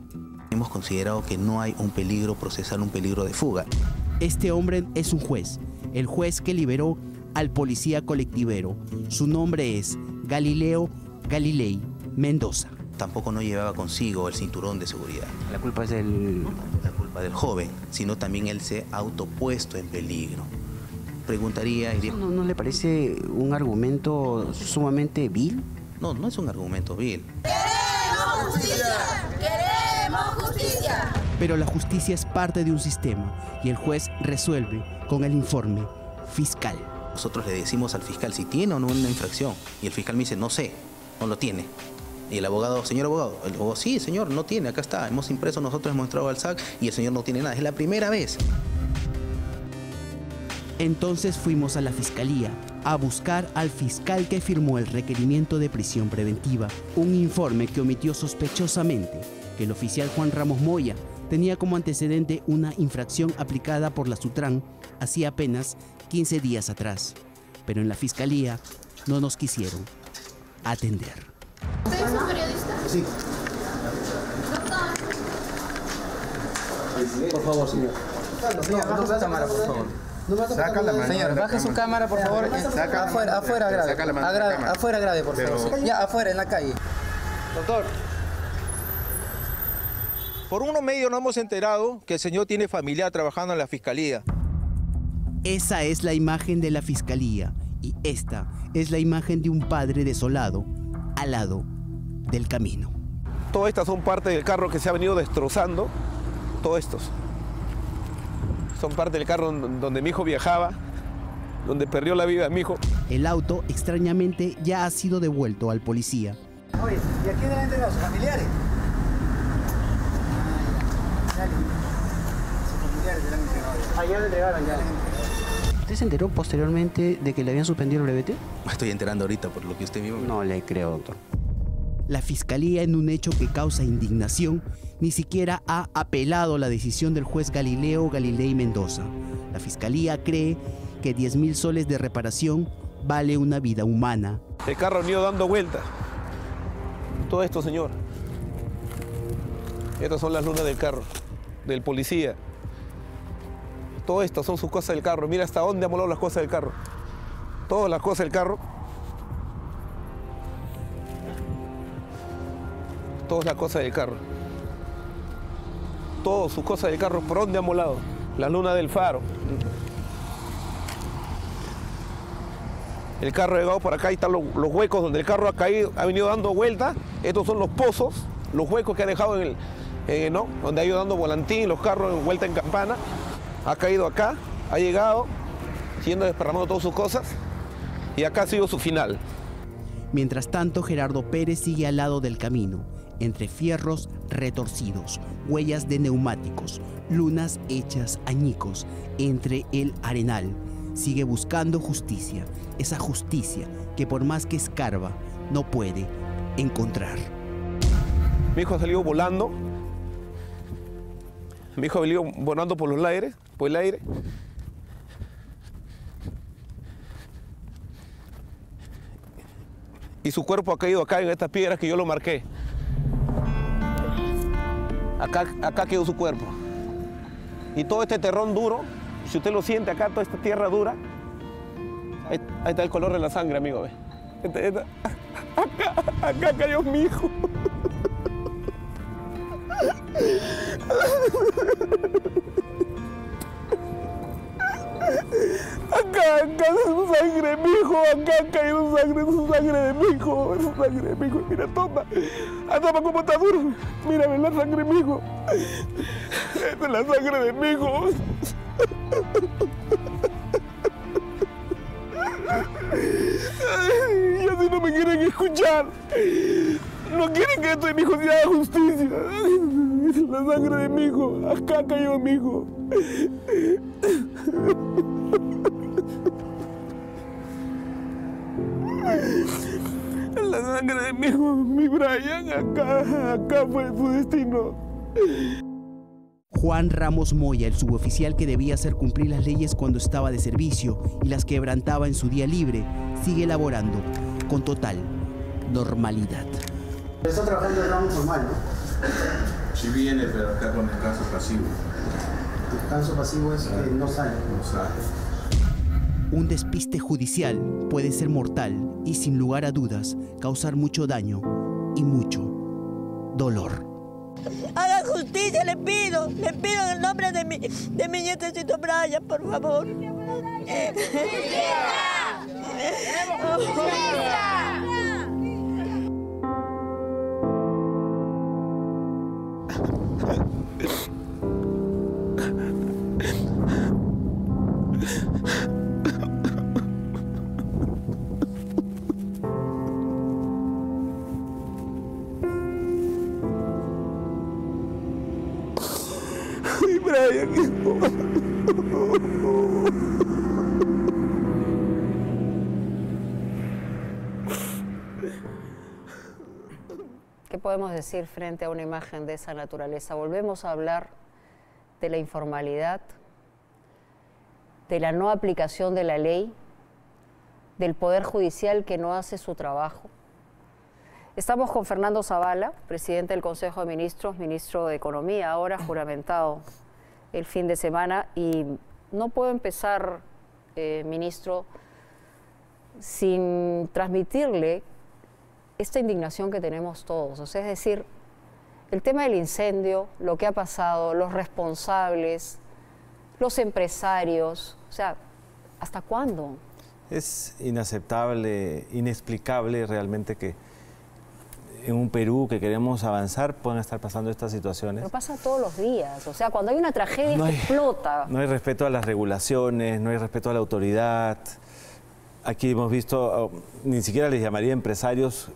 Hemos considerado que no hay un peligro procesal, un peligro de fuga. Este hombre es un juez, el juez que liberó al policía colectivero. Su nombre es Galileo Galilei Mendoza. Tampoco no llevaba consigo el cinturón de seguridad. La culpa es la culpa del joven, sino también él se ha autopuesto en peligro. Preguntaría... ¿No le parece un argumento sumamente vil? No, no es un argumento vil. ¡Queremos justicia! ¡Queremos justicia! Pero la justicia es parte de un sistema y el juez resuelve con el informe fiscal. Nosotros le decimos al fiscal si tiene o no una infracción y el fiscal me dice no sé, no lo tiene. Y el abogado, señor abogado, el abogado, sí señor, no tiene, acá está, hemos impreso, nosotros hemos mostrado al SAC y el señor no tiene nada, es la primera vez. Entonces fuimos a la fiscalía a buscar al fiscal que firmó el requerimiento de prisión preventiva, un informe que omitió sospechosamente que el oficial Juan Ramos Moya tenía como antecedente una infracción aplicada por la Sutran hacía apenas 15 días atrás. Pero en la fiscalía no nos quisieron atender. ¿Usted es un periodista? Sí. Por favor, señor. Señor, baje su cámara, por favor. Saca la mano. Señor, baje su cámara, por favor. Afuera grave. Afuera grave, por favor. Ya, afuera, en la calle. Doctor, por unos medios nos hemos enterado que el señor tiene familia trabajando en la fiscalía. Esa es la imagen de la fiscalía y esta es la imagen de un padre desolado al lado del camino. Todas estas son parte del carro que se ha venido destrozando. Todos estos son parte del carro donde mi hijo viajaba, donde perdió la vida mi hijo. El auto, extrañamente, ya ha sido devuelto al policía. Oye, ¿y a quién le han entregado? ¿Sus familiares? Sus familiares le han entregado. Ah, ya le entregaron, ya. ¿Usted se enteró posteriormente de que le habían suspendido el brevete? Me estoy enterando ahorita por lo que usted vio. No le creo, doctor. La fiscalía, en un hecho que causa indignación, ni siquiera ha apelado la decisión del juez Galileo Galilei Mendoza. La fiscalía cree que 10.000 soles de reparación vale una vida humana. El carro ha venido dando vueltas. Todo esto, señor. Estas son las lunas del carro, del policía. Todo esto son sus cosas del carro. Mira hasta dónde ha molado las cosas del carro. Todas las cosas del carro. Todas las cosas del carro. Todas sus cosas del carro, por dónde ha molado. La luna del faro. El carro ha llegado por acá, ahí están los huecos donde el carro ha caído, ha venido dando vueltas. Estos son los pozos, los huecos que ha dejado ¿no? Donde ha ido dando volantín, los carros en vuelta en campana. Ha caído acá, ha llegado, siendo desparramando todas sus cosas, y acá ha sido su final. Mientras tanto, Gerardo Pérez sigue al lado del camino, entre fierros retorcidos, huellas de neumáticos, lunas hechas añicos, entre el arenal. Sigue buscando justicia, esa justicia que por más que escarba, no puede encontrar. Mi hijo ha salido volando. Mi hijo ha venido volando por los aires, por el aire. Y su cuerpo ha caído acá en estas piedras que yo lo marqué. Acá quedó su cuerpo. Y todo este terrón duro, si usted lo siente acá, toda esta tierra dura, ahí está el color de la sangre, amigo. Acá cayó mi hijo. Acá su sangre, mi hijo, acá ha caído su sangre de mi hijo, su sangre de mi hijo. Mira, toma cómo está duro. Mírame la sangre de mi hijo. Esta es la sangre de mi hijo. Y así no me quieren escuchar. No quieren que esto de mi hijo se haga justicia. Es la sangre de mi hijo. Acá cayó mi hijo. La sangre de mi hijo, mi Brian. Acá fue su destino. Juan Ramos Moya, el suboficial que debía hacer cumplir las leyes cuando estaba de servicio y las quebrantaba en su día libre, sigue laborando con total normalidad. Está trabajando en ramo formal, ¿no? Sí viene, pero acá con descanso pasivo. Descanso pasivo es que no sale. No sale. Un despiste judicial puede ser mortal y, sin lugar a dudas, causar mucho daño y mucho dolor. Hagan justicia, le pido en el nombre de mi nietecito Brian, por favor. Ay, Brian, ¿qué podemos decir frente a una imagen de esa naturaleza? Volvemos a hablar de la informalidad, de la no aplicación de la ley, del Poder Judicial que no hace su trabajo. Estamos con Fernando Zavala, presidente del Consejo de Ministros, ministro de Economía, ahora juramentado el fin de semana, y no puedo empezar, ministro, sin transmitirle esta indignación que tenemos todos. O sea, es decir, el tema del incendio, lo que ha pasado, los responsables, los empresarios, o sea, ¿hasta cuándo? Es inaceptable, inexplicable realmente que en un Perú que queremos avanzar puedan estar pasando estas situaciones. Pero pasa todos los días, o sea, cuando hay una tragedia explota. No hay respeto a las regulaciones, no hay respeto a la autoridad. Aquí hemos visto, ni siquiera les llamaría empresarios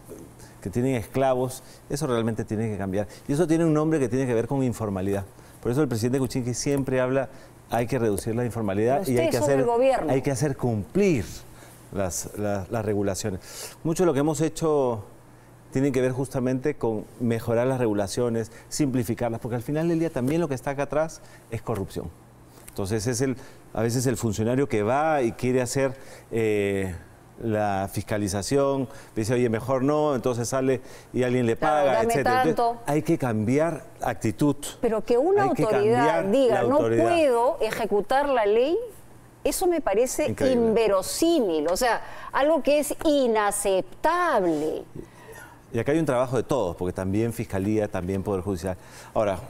que tienen esclavos. Eso realmente tiene que cambiar. Y eso tiene un nombre que tiene que ver con informalidad. Por eso el presidente Kuczynski siempre habla, hay que reducir la informalidad y hay que hacer cumplir las regulaciones. Mucho de lo que hemos hecho tiene que ver justamente con mejorar las regulaciones, simplificarlas, porque al final del día también lo que está acá atrás es corrupción. Entonces es a veces el funcionario que va y quiere hacer la fiscalización, dice, oye, mejor no, entonces sale y alguien le paga, etc. Entonces, hay que cambiar actitud. Pero que una autoridad diga, no puedo ejecutar la ley, eso me parece inverosímil, o sea, algo que es inaceptable. Y acá hay un trabajo de todos, porque también Fiscalía, también Poder Judicial. Ahora,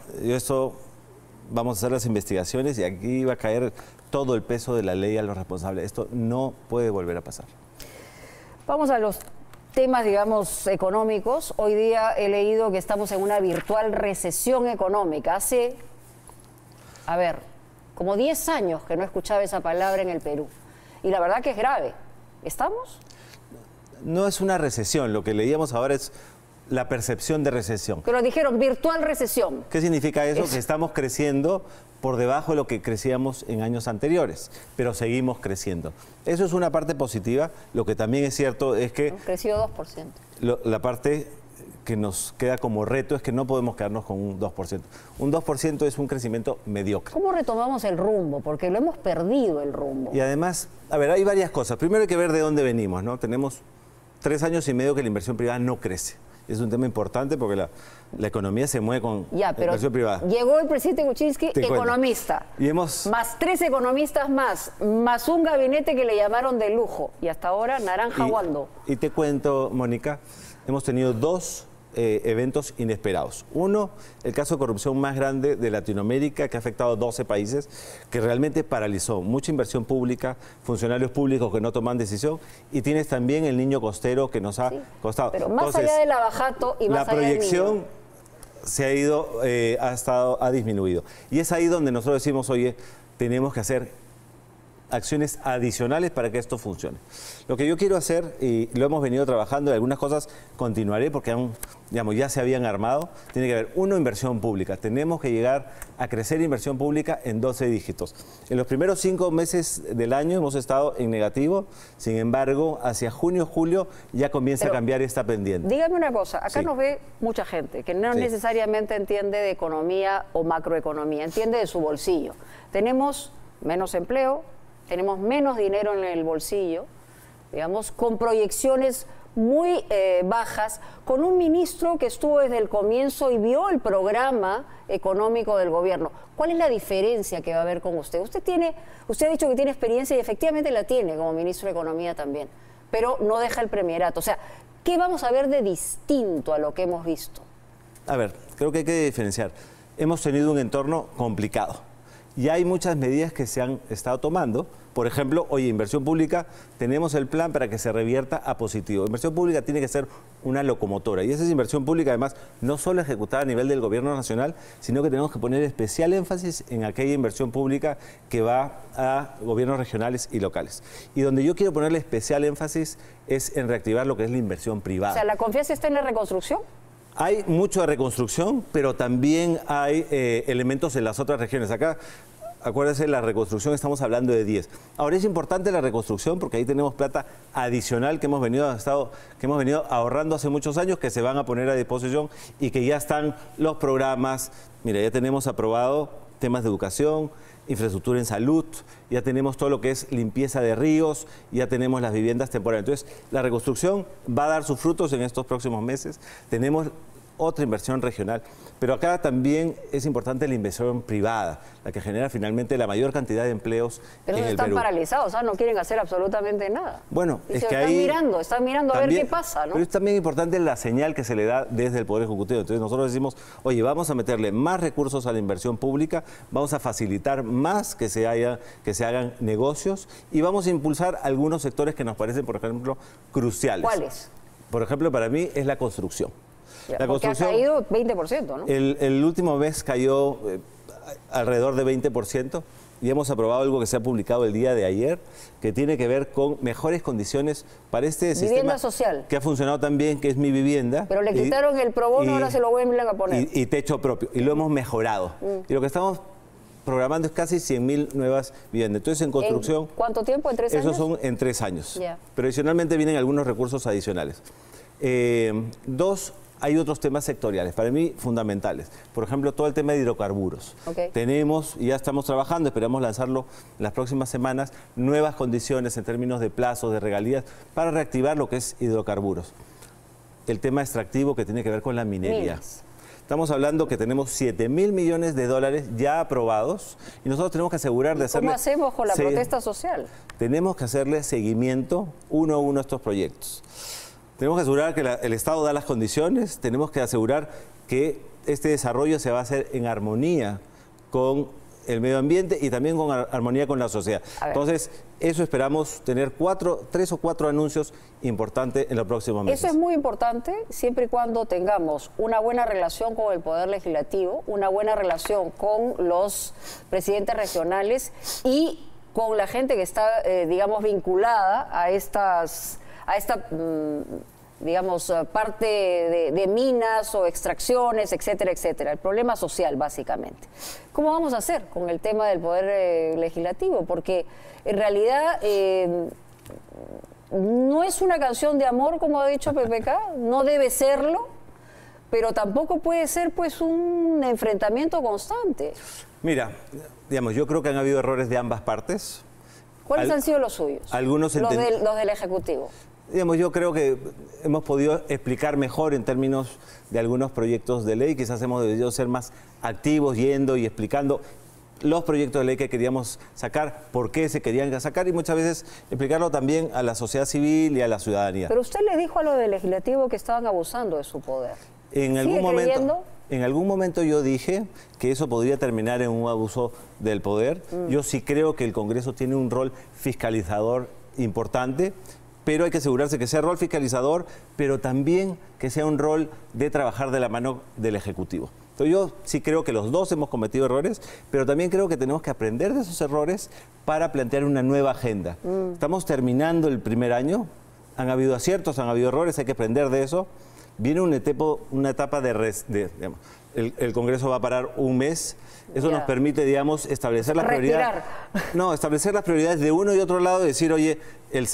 vamos a hacer las investigaciones y aquí va a caer todo el peso de la ley a los responsables. Esto no puede volver a pasar. Vamos a los temas, digamos, económicos. Hoy día he leído que estamos en una virtual recesión económica. Hace, como 10 años que no escuchaba esa palabra en el Perú. Y la verdad que es grave. ¿Estamos? No es una recesión, lo que leíamos ahora es la percepción de recesión. Pero dijeron virtual recesión. ¿Qué significa eso? Que estamos creciendo por debajo de lo que crecíamos en años anteriores, pero seguimos creciendo. Eso es una parte positiva. Lo que también es cierto es que... Creció 2%. La parte que nos queda como reto es que no podemos quedarnos con un 2%. Un 2% es un crecimiento mediocre. ¿Cómo retomamos el rumbo? Porque lo hemos perdido el rumbo. Y además, hay varias cosas. Primero hay que ver de dónde venimos, ¿no? Tenemos 3 años y medio que la inversión privada no crece. Es un tema importante porque la economía se mueve con inversión privada. Llegó el presidente Kuczynski, economista, más 3 economistas más un gabinete que le llamaron de lujo. Y hasta ahora, naranja guando. Y te cuento, Mónica, hemos tenido 2 eventos inesperados. Uno, el caso de corrupción más grande de Latinoamérica que ha afectado a 12 países, que realmente paralizó mucha inversión pública, funcionarios públicos que no toman decisión, y tienes también el niño costero que nos ha costado. Pero más allá de la Bajato y más allá del niño, la proyección se ha ido, ha disminuido. Y es ahí donde nosotros decimos, oye, tenemos que hacer acciones adicionales para que esto funcione. Lo que yo quiero hacer, y lo hemos venido trabajando, y algunas cosas continuaré porque aún, digamos, ya se habían armado, tiene que haber, uno, inversión pública. Tenemos que llegar a crecer inversión pública en 12 dígitos. En los primeros 5 meses del año hemos estado en negativo, sin embargo, hacia junio, julio ya comienza a cambiar esta pendiente. Dígame una cosa, acá nos ve mucha gente que no necesariamente entiende de economía o macroeconomía, entiende de su bolsillo. Tenemos menos empleo, tenemos menos dinero en el bolsillo, digamos, con proyecciones muy bajas, con un ministro que estuvo desde el comienzo y vio el programa económico del gobierno. ¿Cuál es la diferencia que va a haber con usted? Usted ha dicho que tiene experiencia y efectivamente la tiene como ministro de Economía también, pero no deja el premierato. O sea, ¿qué vamos a ver de distinto a lo que hemos visto? A ver, creo que hay que diferenciar. Hemos tenido un entorno complicado. Y hay muchas medidas que se han estado tomando. Por ejemplo, oye, inversión pública, tenemos el plan para que se revierta a positivo. Inversión pública tiene que ser una locomotora. Y esa es inversión pública, además, no solo ejecutada a nivel del gobierno nacional, sino que tenemos que poner especial énfasis en aquella inversión pública que va a gobiernos regionales y locales. Y donde yo quiero ponerle especial énfasis es en reactivar lo que es la inversión privada. O sea, ¿la confianza está en la reconstrucción? Hay mucho de reconstrucción, pero también hay elementos en las otras regiones. Acá, acuérdense, la reconstrucción estamos hablando de 10. Ahora es importante la reconstrucción porque ahí tenemos plata adicional que hemos venido ahorrando hace muchos años, que se van a poner a disposición y que ya están los programas. Mira, ya tenemos aprobado temas de educación, infraestructura en salud, ya tenemos todo lo que es limpieza de ríos, ya tenemos las viviendas temporales. Entonces, la reconstrucción va a dar sus frutos en estos próximos meses. Tenemos otra inversión regional, pero acá también es importante la inversión privada, la que genera finalmente la mayor cantidad de empleos pero en el están Perú. paralizados, o sea, no quieren hacer absolutamente nada. Bueno, Y es se que están ahí están mirando a ver qué pasa, ¿no? Pero es también importante la señal que se le da desde el Poder Ejecutivo. Entonces nosotros decimos, oye, vamos a meterle más recursos a la inversión pública, vamos a facilitar más que se hagan negocios y vamos a impulsar algunos sectores que nos parecen, por ejemplo, cruciales. ¿Cuáles? Por ejemplo, para mí es la construcción. La construcción ha caído 20%, ¿no? El último mes cayó alrededor de 20% y hemos aprobado algo que se ha publicado el día de ayer, que tiene que ver con mejores condiciones para este Vivienda sistema social. que ha funcionado tan bien, que es Mi Vivienda. Pero le quitaron el pro bono, ahora se lo vuelven a poner. Y techo propio, y lo hemos mejorado. Y lo que estamos programando es casi 100.000 nuevas viviendas. Entonces, en construcción... ¿En cuánto tiempo? ¿En 3 años? Esos son en 3 años. Ya. Pero adicionalmente vienen algunos recursos adicionales. Hay otros temas sectoriales, para mí fundamentales. Por ejemplo, todo el tema de hidrocarburos. Tenemos, y ya estamos trabajando, esperamos lanzarlo en las próximas semanas, nuevas condiciones en términos de plazos, de regalías, para reactivar lo que es hidrocarburos. El tema extractivo que tiene que ver con la minería. Estamos hablando que tenemos 7.000 millones de dólares ya aprobados y nosotros tenemos que asegurar de hacerle... ¿Cómo hacemos con la protesta social? Tenemos que hacerle seguimiento uno a uno a estos proyectos. Tenemos que asegurar que el Estado da las condiciones, tenemos que asegurar que este desarrollo se va a hacer en armonía con el medio ambiente y también con armonía con la sociedad. Entonces, eso esperamos tener 3 o 4 anuncios importantes en los próximos meses. Eso es muy importante siempre y cuando tengamos una buena relación con el Poder Legislativo, una buena relación con los presidentes regionales y con la gente que está, digamos, vinculada a esta digamos, parte de minas o extracciones, etcétera, etcétera. El problema social, básicamente. ¿Cómo vamos a hacer con el tema del Poder Legislativo? Porque en realidad no es una canción de amor, como ha dicho PPK, no debe serlo, pero tampoco puede ser pues un enfrentamiento constante. Mira, digamos, yo creo que han habido errores de ambas partes. ¿Cuáles han sido los suyos? Algunos los del Ejecutivo. Digamos, yo creo que hemos podido explicar mejor en términos de algunos proyectos de ley. Quizás hemos debido ser más activos yendo y explicando los proyectos de ley que queríamos sacar, por qué se querían sacar y muchas veces explicarlo también a la sociedad civil y a la ciudadanía. Pero usted le dijo a los del Legislativo que estaban abusando de su poder. En algún momento yo dije que eso podría terminar en un abuso del poder. Yo sí creo que el Congreso tiene un rol fiscalizador importante, pero hay que asegurarse que sea rol fiscalizador, pero también que sea un rol de trabajar de la mano del Ejecutivo. Entonces yo sí creo que los dos hemos cometido errores, pero también creo que tenemos que aprender de esos errores para plantear una nueva agenda. Estamos terminando el primer año, han habido aciertos, han habido errores, hay que aprender de eso. Viene una etapa digamos, el Congreso va a parar un mes. Eso nos permite, digamos, establecer las prioridades. No, establecer las prioridades de uno y otro lado y decir, oye, la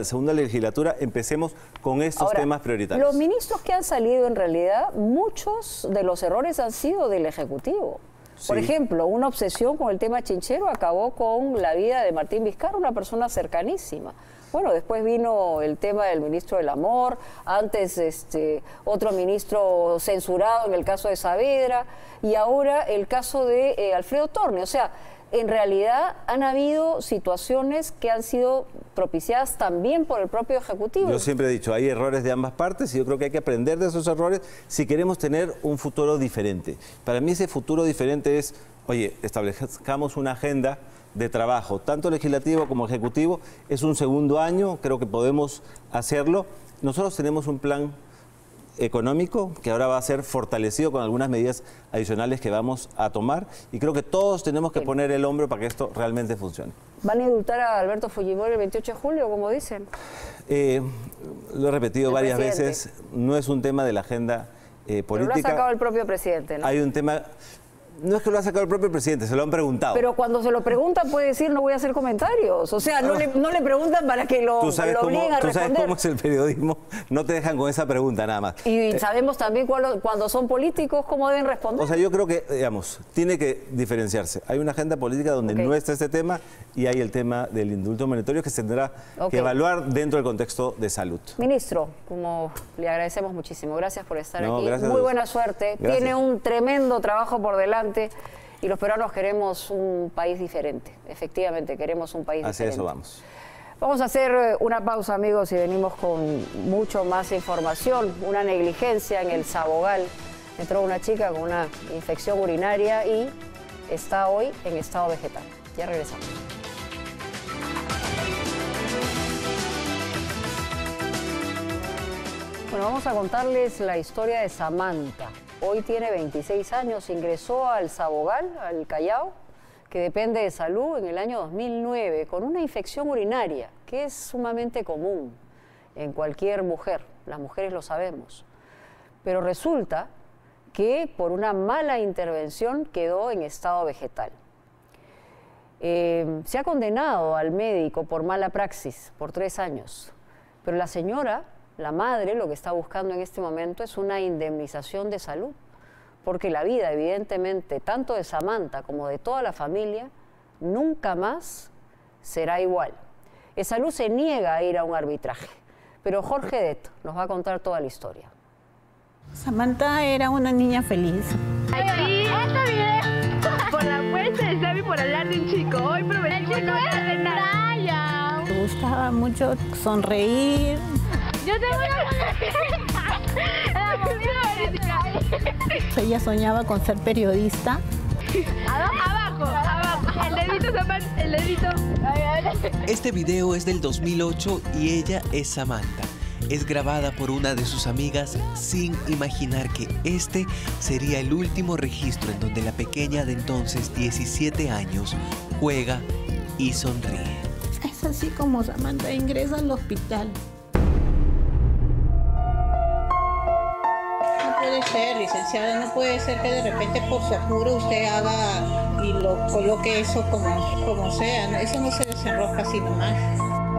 segunda legislatura empecemos con estos temas prioritarios. Los ministros que han salido, en realidad, muchos de los errores han sido del Ejecutivo. Por ejemplo, una obsesión con el tema chinchero acabó con la vida de Martín Vizcarra, una persona cercanísima. Bueno, después vino el tema del ministro del Amor, antes otro ministro censurado en el caso de Saavedra, y ahora el caso de Alfredo Torne. O sea, en realidad han habido situaciones que han sido propiciadas también por el propio Ejecutivo. Yo siempre he dicho, hay errores de ambas partes y yo creo que hay que aprender de esos errores si queremos tener un futuro diferente. Para mí ese futuro diferente es, oye, establezcamos una agenda de trabajo, tanto legislativo como ejecutivo. Es un segundo año, creo que podemos hacerlo. Nosotros tenemos un plan económico que ahora va a ser fortalecido con algunas medidas adicionales que vamos a tomar y creo que todos tenemos que poner el hombro para que esto realmente funcione. ¿Van a indultar a Alberto Fujimori el 28 de julio, como dicen? Lo he repetido varias veces, no es un tema de la agenda política. Pero lo ha sacado el propio presidente, ¿no? Hay un tema... No es que lo ha sacado el propio presidente, se lo han preguntado. Pero cuando se lo preguntan puede decir no voy a hacer comentarios. O sea, no le preguntan para que lo obliguen a responder. Tú sabes cómo es el periodismo, no te dejan con esa pregunta nada más. Y sabemos también cuando son políticos cómo deben responder. O sea, yo creo que, digamos, tiene que diferenciarse. Hay una agenda política donde no está este tema y hay el tema del indulto monetario que se tendrá que evaluar dentro del contexto de salud. Ministro, como le agradecemos muchísimo. Gracias por estar aquí. Gracias. Muy buena suerte. Gracias. Tiene un tremendo trabajo por delante. Y los peruanos queremos un país diferente. Efectivamente, queremos un país diferente. Hacia eso vamos. Vamos a hacer una pausa, amigos, y venimos con mucho más información. Una negligencia en el Sabogal. Entró una chica con una infección urinaria y está hoy en estado vegetal. Ya regresamos. Bueno, vamos a contarles la historia de Samantha. Hoy tiene 26 años, ingresó al Sabogal, al Callao, que depende de salud, en el año 2009, con una infección urinaria, que es sumamente común en cualquier mujer, las mujeres lo sabemos. Pero resulta que por una mala intervención quedó en estado vegetal. Se ha condenado al médico por mala praxis, por 3 años, pero la señora... La madre lo que está buscando en este momento es una indemnización de salud, porque la vida, evidentemente, tanto de Samantha como de toda la familia, nunca más será igual. Salud se niega a ir a un arbitraje, pero Jorge Det nos va a contar toda la historia. Samantha era una niña feliz. Aquí, por la puesta de Sammy por hablar de un chico. Hoy prometimos no hablar de nada. Me gustaba mucho sonreír. Yo tengo una... Ella soñaba con ser periodista. Abajo. El dedito, Samantha, el dedito. Este video es del 2008 y ella es Samantha. Es grabada por una de sus amigas sin imaginar que este sería el último registro en donde la pequeña de entonces 17 años juega y sonríe. Es así como Samantha ingresa al hospital. No puede ser, licenciada, no puede ser que de repente por su apuro usted haga y lo coloque eso como sea, ¿no? Eso no se desenrosca así nomás.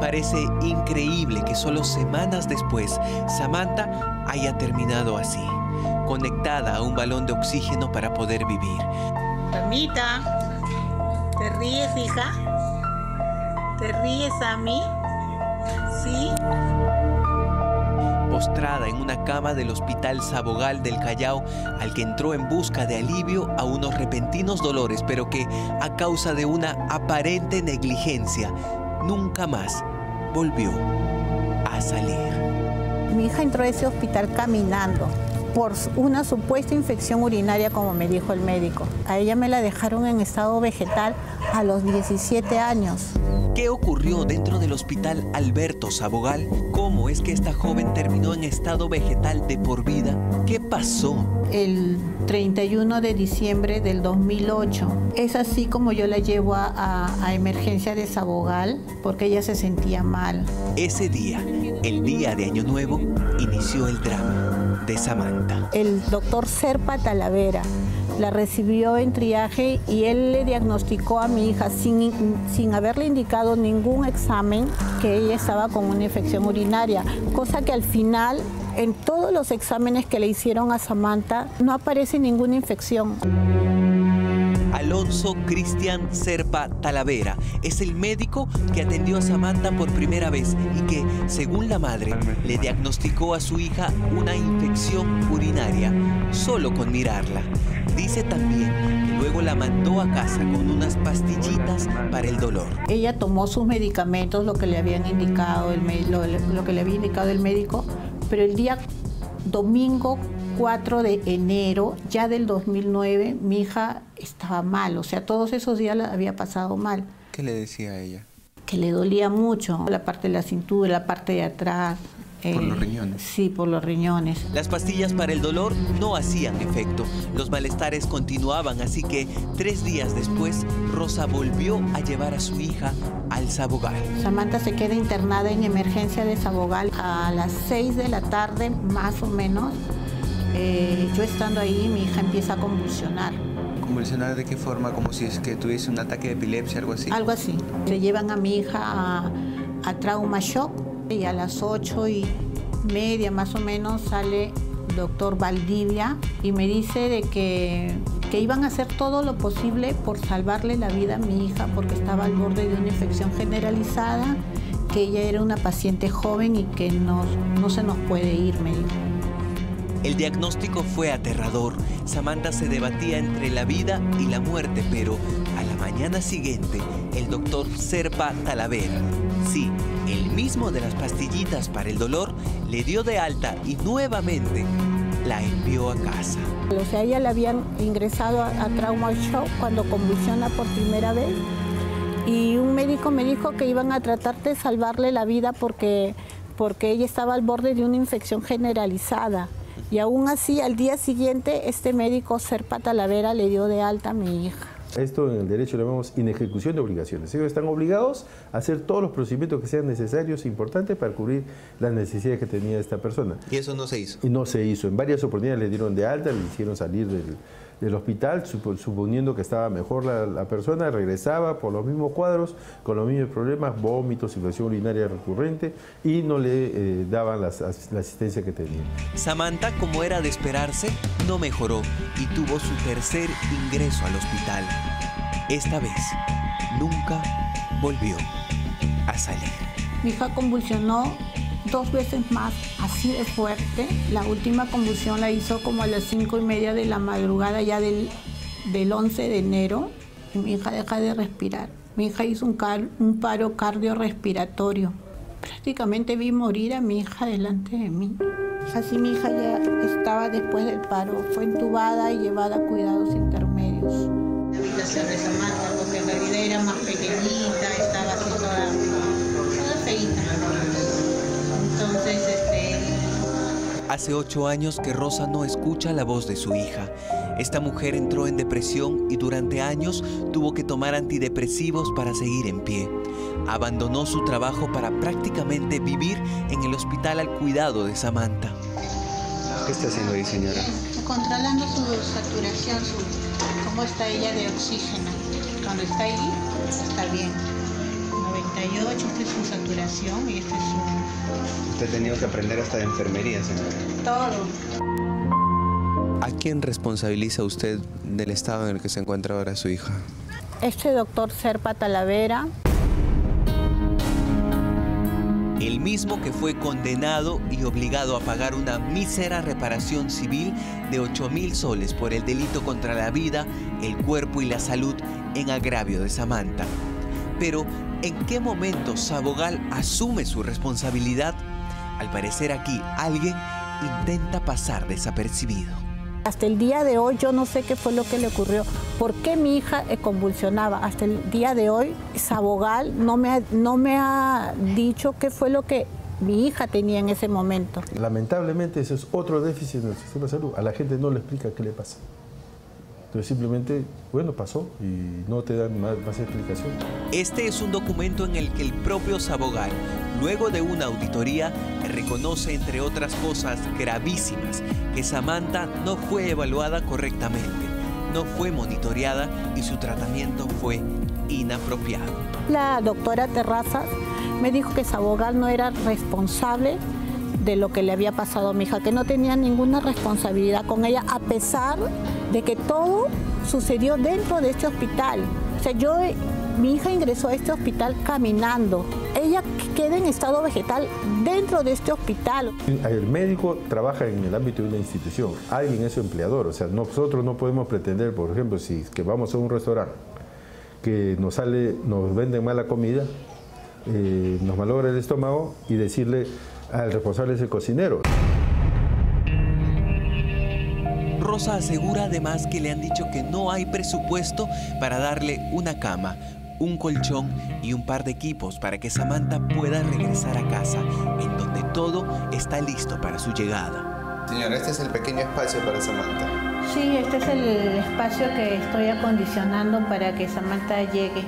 Parece increíble que solo semanas después Samantha haya terminado así, conectada a un balón de oxígeno para poder vivir. Samita, ¿te ríes, hija? ¿Te ríes a mí? ¿Sí? Postrada en una cama del Hospital Sabogal del Callao, al que entró en busca de alivio a unos repentinos dolores, pero que, a causa de una aparente negligencia, nunca más volvió a salir. Mi hija entró a ese hospital caminando. por una supuesta infección urinaria, como me dijo el médico. A ella me la dejaron en estado vegetal a los 17 años. ¿Qué ocurrió dentro del hospital Alberto Sabogal? ¿Cómo es que esta joven terminó en estado vegetal de por vida? ¿Qué pasó? El 31 de diciembre del 2008. Es así como yo la llevo a emergencia de Sabogal, porque ella se sentía mal. Ese día, el día de Año Nuevo, inició el drama de Samantha. El doctor Serpa Talavera la recibió en triaje y él le diagnosticó a mi hija sin haberle indicado ningún examen que ella estaba con una infección urinaria, cosa que al final en todos los exámenes que le hicieron a Samantha no aparece ninguna infección. Alonso Cristian Serpa Talavera es el médico que atendió a Samantha por primera vez y que, según la madre, le diagnosticó a su hija una infección urinaria solo con mirarla. Dice también que luego la mandó a casa con unas pastillitas para el dolor. Ella tomó sus medicamentos, lo que le habían indicado lo que le había indicado el médico, pero el día domingo 4 de enero ya del 2009 mi hija estaba mal, o sea, todos esos días la había pasado mal. ¿Qué le decía a ella? Que le dolía mucho la parte de la cintura, la parte de atrás. ¿Por los riñones? Sí, por los riñones. Las pastillas para el dolor no hacían efecto. Los malestares continuaban, así que 3 días después, Rosa volvió a llevar a su hija al Sabogal. Samantha se queda internada en emergencia de Sabogal a las 6 de la tarde, más o menos. Yo estando ahí, mi hija empieza a convulsionar. ¿Convulsionar de qué forma? ¿Como si es que tuviese un ataque de epilepsia, algo así? Algo así. Le llevan a mi hija a trauma shock y a las 8:30 más o menos sale el doctor Valdivia y me dice de que iban a hacer todo lo posible por salvarle la vida a mi hija porque estaba al borde de una infección generalizada, que ella era una paciente joven y que no se nos puede ir, me dijo. El diagnóstico fue aterrador. Samantha se debatía entre la vida y la muerte, pero a la mañana siguiente, el doctor Serpa Talavera, sí, el mismo de las pastillitas para el dolor, le dio de alta y nuevamente la envió a casa. O sea, ella la habían ingresado a trauma shock cuando convulsiona por primera vez y un médico me dijo que iban a tratar de salvarle la vida porque ella estaba al borde de una infección generalizada. Y aún así, al día siguiente, este médico Serpa Talavera le dio de alta a mi hija. Esto en el derecho lo llamamos inejecución de obligaciones. Ellos están obligados a hacer todos los procedimientos que sean necesarios e importantes para cubrir las necesidades que tenía esta persona. ¿Y eso no se hizo? Y no se hizo. En varias oportunidades le dieron de alta, le hicieron salir del hospital, suponiendo que estaba mejor la persona, regresaba por los mismos cuadros, con los mismos problemas, vómitos, infección urinaria recurrente, y no le daban la asistencia que tenía. Samantha, como era de esperarse, no mejoró y tuvo su tercer ingreso al hospital. Esta vez, nunca volvió a salir. Mi hija convulsionó 2 veces más, así de fuerte. La última convulsión la hizo como a las 5:30 de la madrugada ya del 11 de enero y mi hija deja de respirar. Mi hija hizo un paro cardiorrespiratorio. Prácticamente vi morir a mi hija delante de mí. Así mi hija ya estaba después del paro. Fue entubada y llevada a cuidados intermedios. La habitación de Samantha, porque en realidad era más pequeñita, estaba así toda feíta. Entonces, Hace 8 años que Rosa no escucha la voz de su hija. Esta mujer entró en depresión y durante años tuvo que tomar antidepresivos para seguir en pie. Abandonó su trabajo para prácticamente vivir en el hospital al cuidado de Samantha. ¿Qué está haciendo ahí, señora? Controlando su saturación, cómo está ella de oxígeno. Cuando está ahí, está bien. 98, esta es su saturación y este es su... Usted ha tenido que aprender hasta de enfermería, señora. Todo. ¿A quién responsabiliza usted del estado en el que se encuentra ahora su hija? Este doctor Serpa Talavera. El mismo que fue condenado y obligado a pagar una mísera reparación civil de 8.000 soles por el delito contra la vida, el cuerpo y la salud en agravio de Samantha. Pero, ¿en qué momento Sabogal asume su responsabilidad? Al parecer aquí, alguien intenta pasar desapercibido. Hasta el día de hoy yo no sé qué fue lo que le ocurrió, por qué mi hija convulsionaba. Hasta el día de hoy Sabogal no me ha dicho qué fue lo que mi hija tenía en ese momento. Lamentablemente ese es otro déficit en el sistema de salud. A la gente no le explica qué le pasa. Entonces simplemente, bueno, pasó y no te dan más explicación. Este es un documento en el que el propio Sabogal, luego de una auditoría, reconoce, entre otras cosas gravísimas, que Samantha no fue evaluada correctamente, no fue monitoreada y su tratamiento fue inapropiado. La doctora Terrazas me dijo que Sabogal no era responsable de lo que le había pasado a mi hija, que no tenía ninguna responsabilidad con ella, a pesar de que todo sucedió dentro de este hospital. O sea, mi hija ingresó a este hospital caminando. Ella queda en estado vegetal dentro de este hospital. El médico trabaja en el ámbito de una institución, alguien es su empleador. O sea, nosotros no podemos pretender, por ejemplo, si que vamos a un restaurante que nos venden mala comida, nos malogra el estómago y decirle al responsable es el cocinero. Rosa asegura además que le han dicho que no hay presupuesto para darle una cama, un colchón y un par de equipos para que Samantha pueda regresar a casa, en donde todo está listo para su llegada. Señora, este es el pequeño espacio para Samantha. Sí, este es el espacio que estoy acondicionando para que Samantha llegue.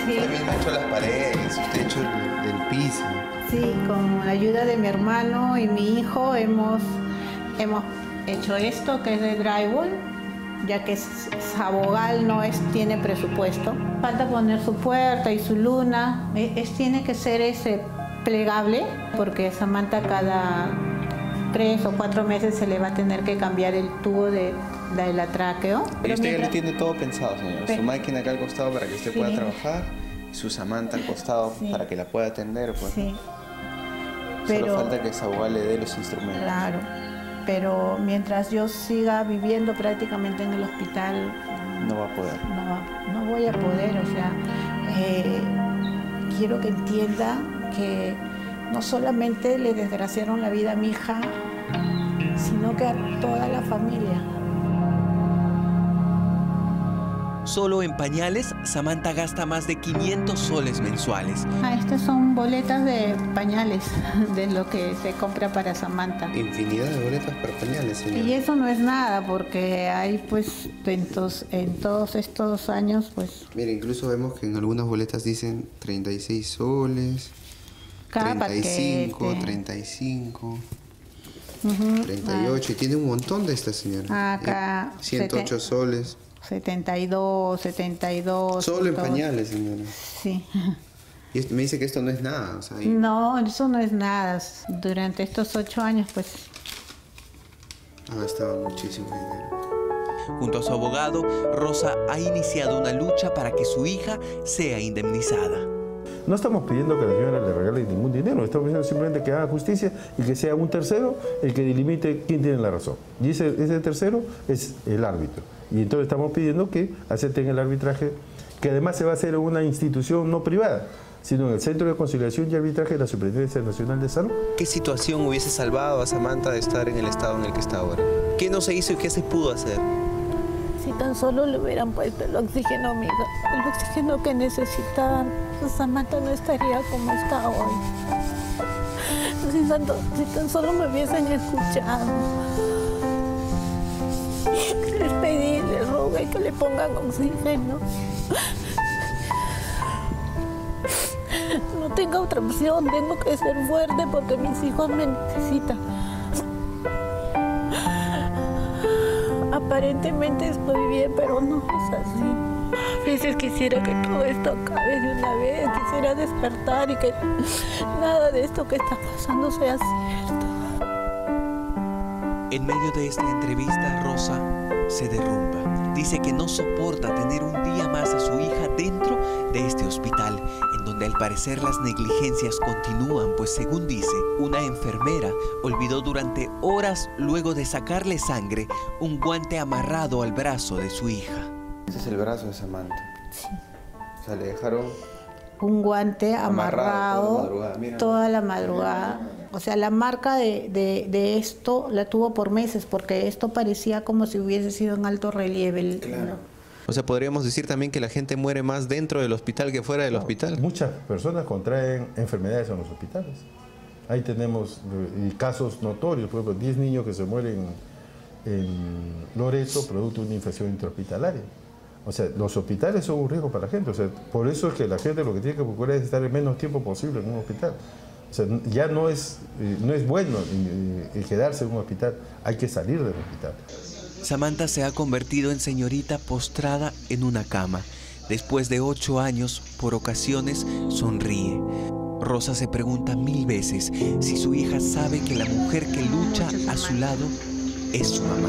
Sí. Usted mismo ha hecho las paredes, usted ha hecho el piso. Sí, con la ayuda de mi hermano y mi hijo hemos hecho esto que es de drywall, ya que Sabogal no tiene presupuesto. Falta poner su puerta y su luna. Tiene que ser plegable, porque Samantha cada 3 o 4 meses se le va a tener que cambiar el tubo de la tráqueo. Y usted ya le tiene todo pensado, señor. Su máquina acá al costado para que usted pueda trabajar, su Samantha al costado para que la pueda atender. Pues. Sí. Solo falta que Sabogal le dé los instrumentos. Claro. Pero mientras yo siga viviendo prácticamente en el hospital, no va a poder. No voy a poder, o sea, quiero que entienda que no solamente le desgraciaron la vida a mi hija, sino que a toda la familia. Solo en pañales, Samantha gasta más de 500 soles mensuales. Estas son boletas de pañales, de lo que se compra para Samantha. Infinidad de boletas para pañales, señor. Y eso no es nada, porque hay pues en todos estos años, pues... Mire, incluso vemos que en algunas boletas dicen 36 soles, cada 35, paquete. 35... 38, y tiene un montón de estas, señora. Acá 108 soles. 72. Solo en pañales, señora. Sí. Y me dice que esto no es nada. O sea, No, eso no es nada. Durante estos 8 años, pues... ha gastado muchísimo dinero. Junto a su abogado, Rosa ha iniciado una lucha para que su hija sea indemnizada. No estamos pidiendo que la señora le regale ningún dinero, estamos pidiendo simplemente que haga justicia y que sea un tercero el que delimite quién tiene la razón. Y ese tercero es el árbitro. Y entonces estamos pidiendo que acepten el arbitraje, que además se va a hacer en una institución no privada, sino en el Centro de Conciliación y Arbitraje de la Superintendencia Nacional de Salud. ¿Qué situación hubiese salvado a Samantha de estar en el estado en el que está ahora? ¿Qué no se hizo y qué se pudo hacer? Si tan solo le hubieran puesto el oxígeno, amiga, el oxígeno que necesitaban, pues Samantha no estaría como está hoy. Si tan solo me hubiesen escuchado. Les pedí, les rogué que le pongan oxígeno. No tengo otra opción, tengo que ser fuerte porque mis hijos me necesitan. Aparentemente estoy bien, pero no es así. A veces quisiera que todo esto acabe de una vez, quisiera despertar y que nada de esto que está pasando sea cierto. En medio de esta entrevista, Rosa se derrumba. Dice que no soporta tener un día más a su hija dentro de este hospital, en donde al parecer las negligencias continúan, pues según dice, una enfermera olvidó durante horas, luego de sacarle sangre, un guante amarrado al brazo de su hija. Ese es el brazo de Samantha. Sí. O sea, le dejaron un guante amarrado toda la madrugada. O sea, la marca de esto la tuvo por meses, porque esto parecía como si hubiese sido en alto relieve. Claro. O sea, podríamos decir también que la gente muere más dentro del hospital que fuera del hospital. Muchas personas contraen enfermedades en los hospitales. Ahí tenemos casos notorios, por ejemplo, 10 niños que se mueren en Loreto producto de una infección intrahospitalaria. O sea, los hospitales son un riesgo para la gente. O sea, por eso es que la gente lo que tiene que procurar es estar el menos tiempo posible en un hospital. O sea, ya no es bueno quedarse en un hospital, hay que salir del hospital. Samantha se ha convertido en señorita postrada en una cama. Después de 8 años, por ocasiones, sonríe. Rosa se pregunta 1000 veces si su hija sabe que la mujer que lucha a su lado es su mamá.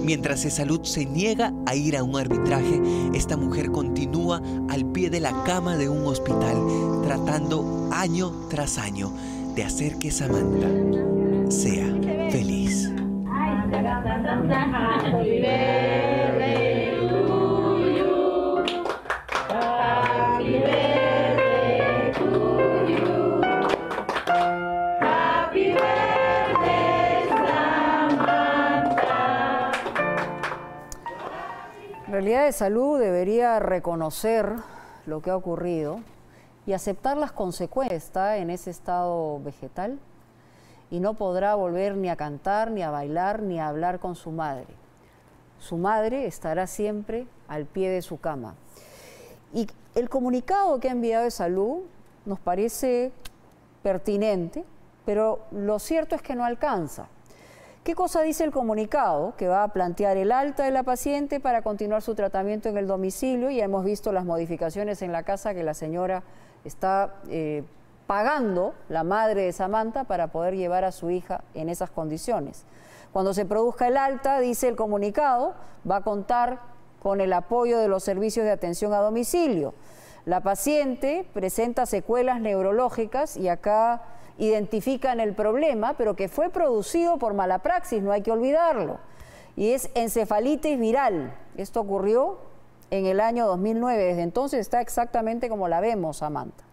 Mientras Esalud se niega a ir a un arbitraje, esta mujer continúa al pie de la cama de un hospital, tratando año tras año de hacer que Samantha sea feliz. En realidad, Esalud debería reconocer lo que ha ocurrido y aceptar las consecuencias. Está en ese estado vegetal y no podrá volver ni a cantar, ni a bailar, ni a hablar con su madre. Su madre estará siempre al pie de su cama. Y el comunicado que ha enviado Esalud nos parece pertinente, pero lo cierto es que no alcanza. ¿Qué cosa dice el comunicado? Que va a plantear el alta de la paciente para continuar su tratamiento en el domicilio. Ya hemos visto las modificaciones en la casa que la señora está pagando, la madre de Samantha, para poder llevar a su hija en esas condiciones. Cuando se produzca el alta, dice el comunicado, va a contar con el apoyo de los servicios de atención a domicilio. La paciente presenta secuelas neurológicas y acá identifican el problema, pero que fue producido por mala praxis, no hay que olvidarlo. Y es encefalitis viral. Esto ocurrió en el año 2009. Desde entonces está exactamente como la vemos, Samantha.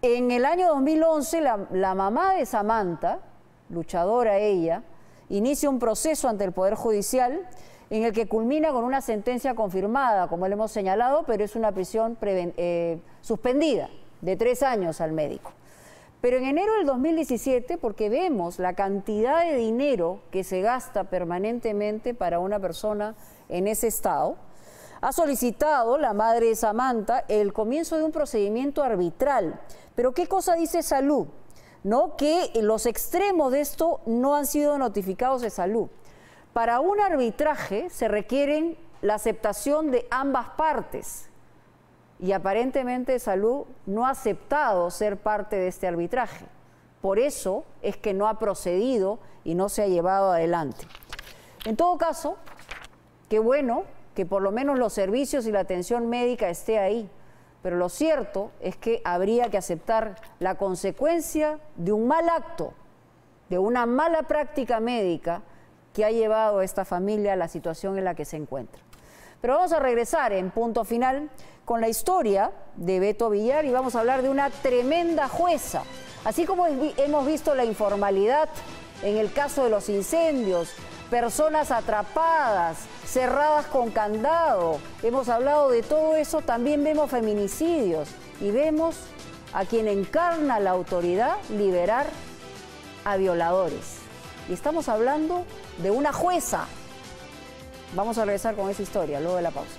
En el año 2011, la mamá de Samantha, luchadora ella, inicia un proceso ante el Poder Judicial en el que culmina con una sentencia confirmada, como le hemos señalado, pero es una prisión suspendida de 3 años al médico. Pero en enero del 2017, porque vemos la cantidad de dinero que se gasta permanentemente para una persona en ese estado, ha solicitado la madre de Samantha el comienzo de un procedimiento arbitral. Pero ¿qué cosa dice Salud? ¿No? Que los extremos de esto no han sido notificados de Salud. Para un arbitraje se requieren la aceptación de ambas partes. Y aparentemente Salud no ha aceptado ser parte de este arbitraje. Por eso es que no ha procedido y no se ha llevado adelante. En todo caso, qué bueno que por lo menos los servicios y la atención médica esté ahí. Pero lo cierto es que habría que aceptar la consecuencia de un mal acto, de una mala práctica médica que ha llevado a esta familia a la situación en la que se encuentra. Pero vamos a regresar en Punto Final con la historia de Beto Villar y vamos a hablar de una tremenda jueza. Así como hemos visto la informalidad en el caso de los incendios, personas atrapadas, cerradas con candado, hemos hablado de todo eso, también vemos feminicidios y vemos a quien encarna la autoridad liberar a violadores. Y estamos hablando de una jueza. Vamos a regresar con esa historia luego de la pausa.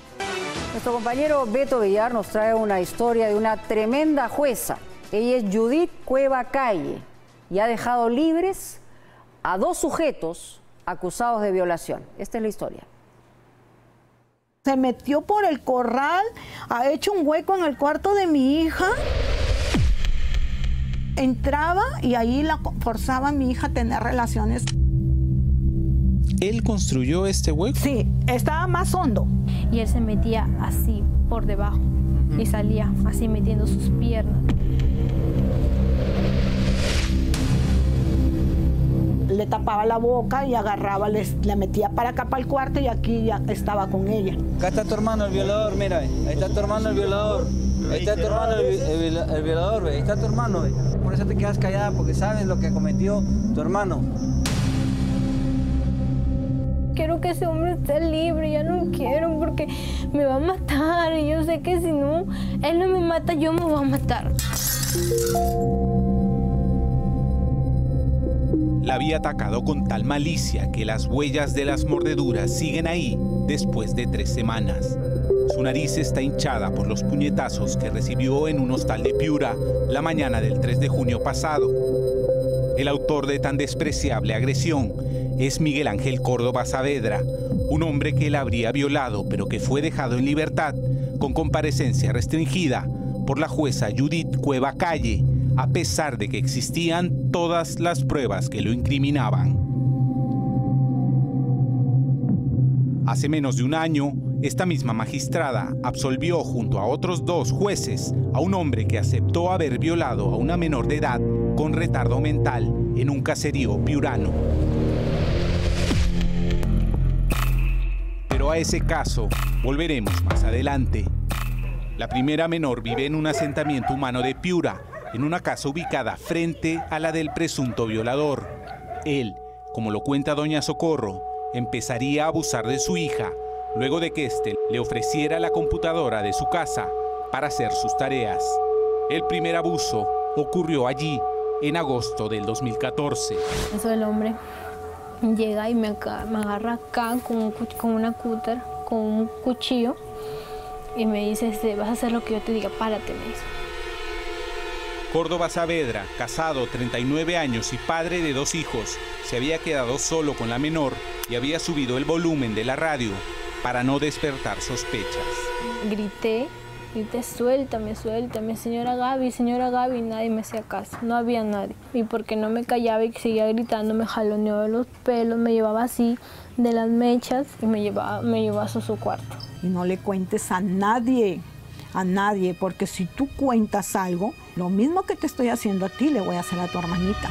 Nuestro compañero Beto Villar nos trae una historia de una tremenda jueza. Ella es Judith Cueva Calle y ha dejado libres a 2 sujetos acusados de violación. Esta es la historia. Se metió por el corral, ha hecho un hueco en el cuarto de mi hija. Entraba y ahí la forzaba a mi hija a tener relaciones. ¿Él construyó este hueco? Sí, estaba más hondo. Y él se metía así, por debajo, y salía así metiendo sus piernas. le tapaba la boca y agarraba, le metía para acá, para el cuarto, y aquí ya estaba con ella. Acá está tu hermano el violador, mira, ahí está tu hermano el violador. Ahí está tu hermano el violador, ahí está tu hermano. Por eso te quedas callada, porque sabes lo que cometió tu hermano. Quiero que ese hombre esté libre, ya no quiero porque me va a matar y yo sé que si no, él no me mata, yo me voy a matar. La había atacado con tal malicia que las huellas de las mordeduras siguen ahí después de 3 semanas. Su nariz está hinchada por los puñetazos que recibió en un hostal de Piura la mañana del 3 de junio pasado. El autor de tan despreciable agresión es Miguel Ángel Córdoba Saavedra, un hombre que la habría violado pero que fue dejado en libertad con comparecencia restringida por la jueza Judith Cueva Calle, a pesar de que existían todas las pruebas que lo incriminaban. Hace menos de un año, esta misma magistrada absolvió junto a otros 2 jueces a un hombre que aceptó haber violado a una menor de edad con retardo mental en un caserío piurano. Pero a ese caso volveremos más adelante. La primera menor vive en un asentamiento humano de Piura, en una casa ubicada frente a la del presunto violador. Él, como lo cuenta doña Socorro, empezaría a abusar de su hija luego de que éste le ofreciera la computadora de su casa para hacer sus tareas. El primer abuso ocurrió allí en agosto del 2014. Eso el hombre llega y me agarra acá con una cúter, con un cuchillo, y me dice, vas a hacer lo que yo te diga, párate, me dice. Córdoba Saavedra, casado, 39 años y padre de 2 hijos, se había quedado solo con la menor y había subido el volumen de la radio para no despertar sospechas. Grité, suéltame, señora Gaby, y nadie me hacía caso, no había nadie. Y porque no me callaba y seguía gritando, me jaloneó de los pelos, me llevaba así de las mechas y me llevaba a su cuarto. Y no le cuentes a nadie, porque si tú cuentas algo, lo mismo que te estoy haciendo a ti, le voy a hacer a tu hermanita.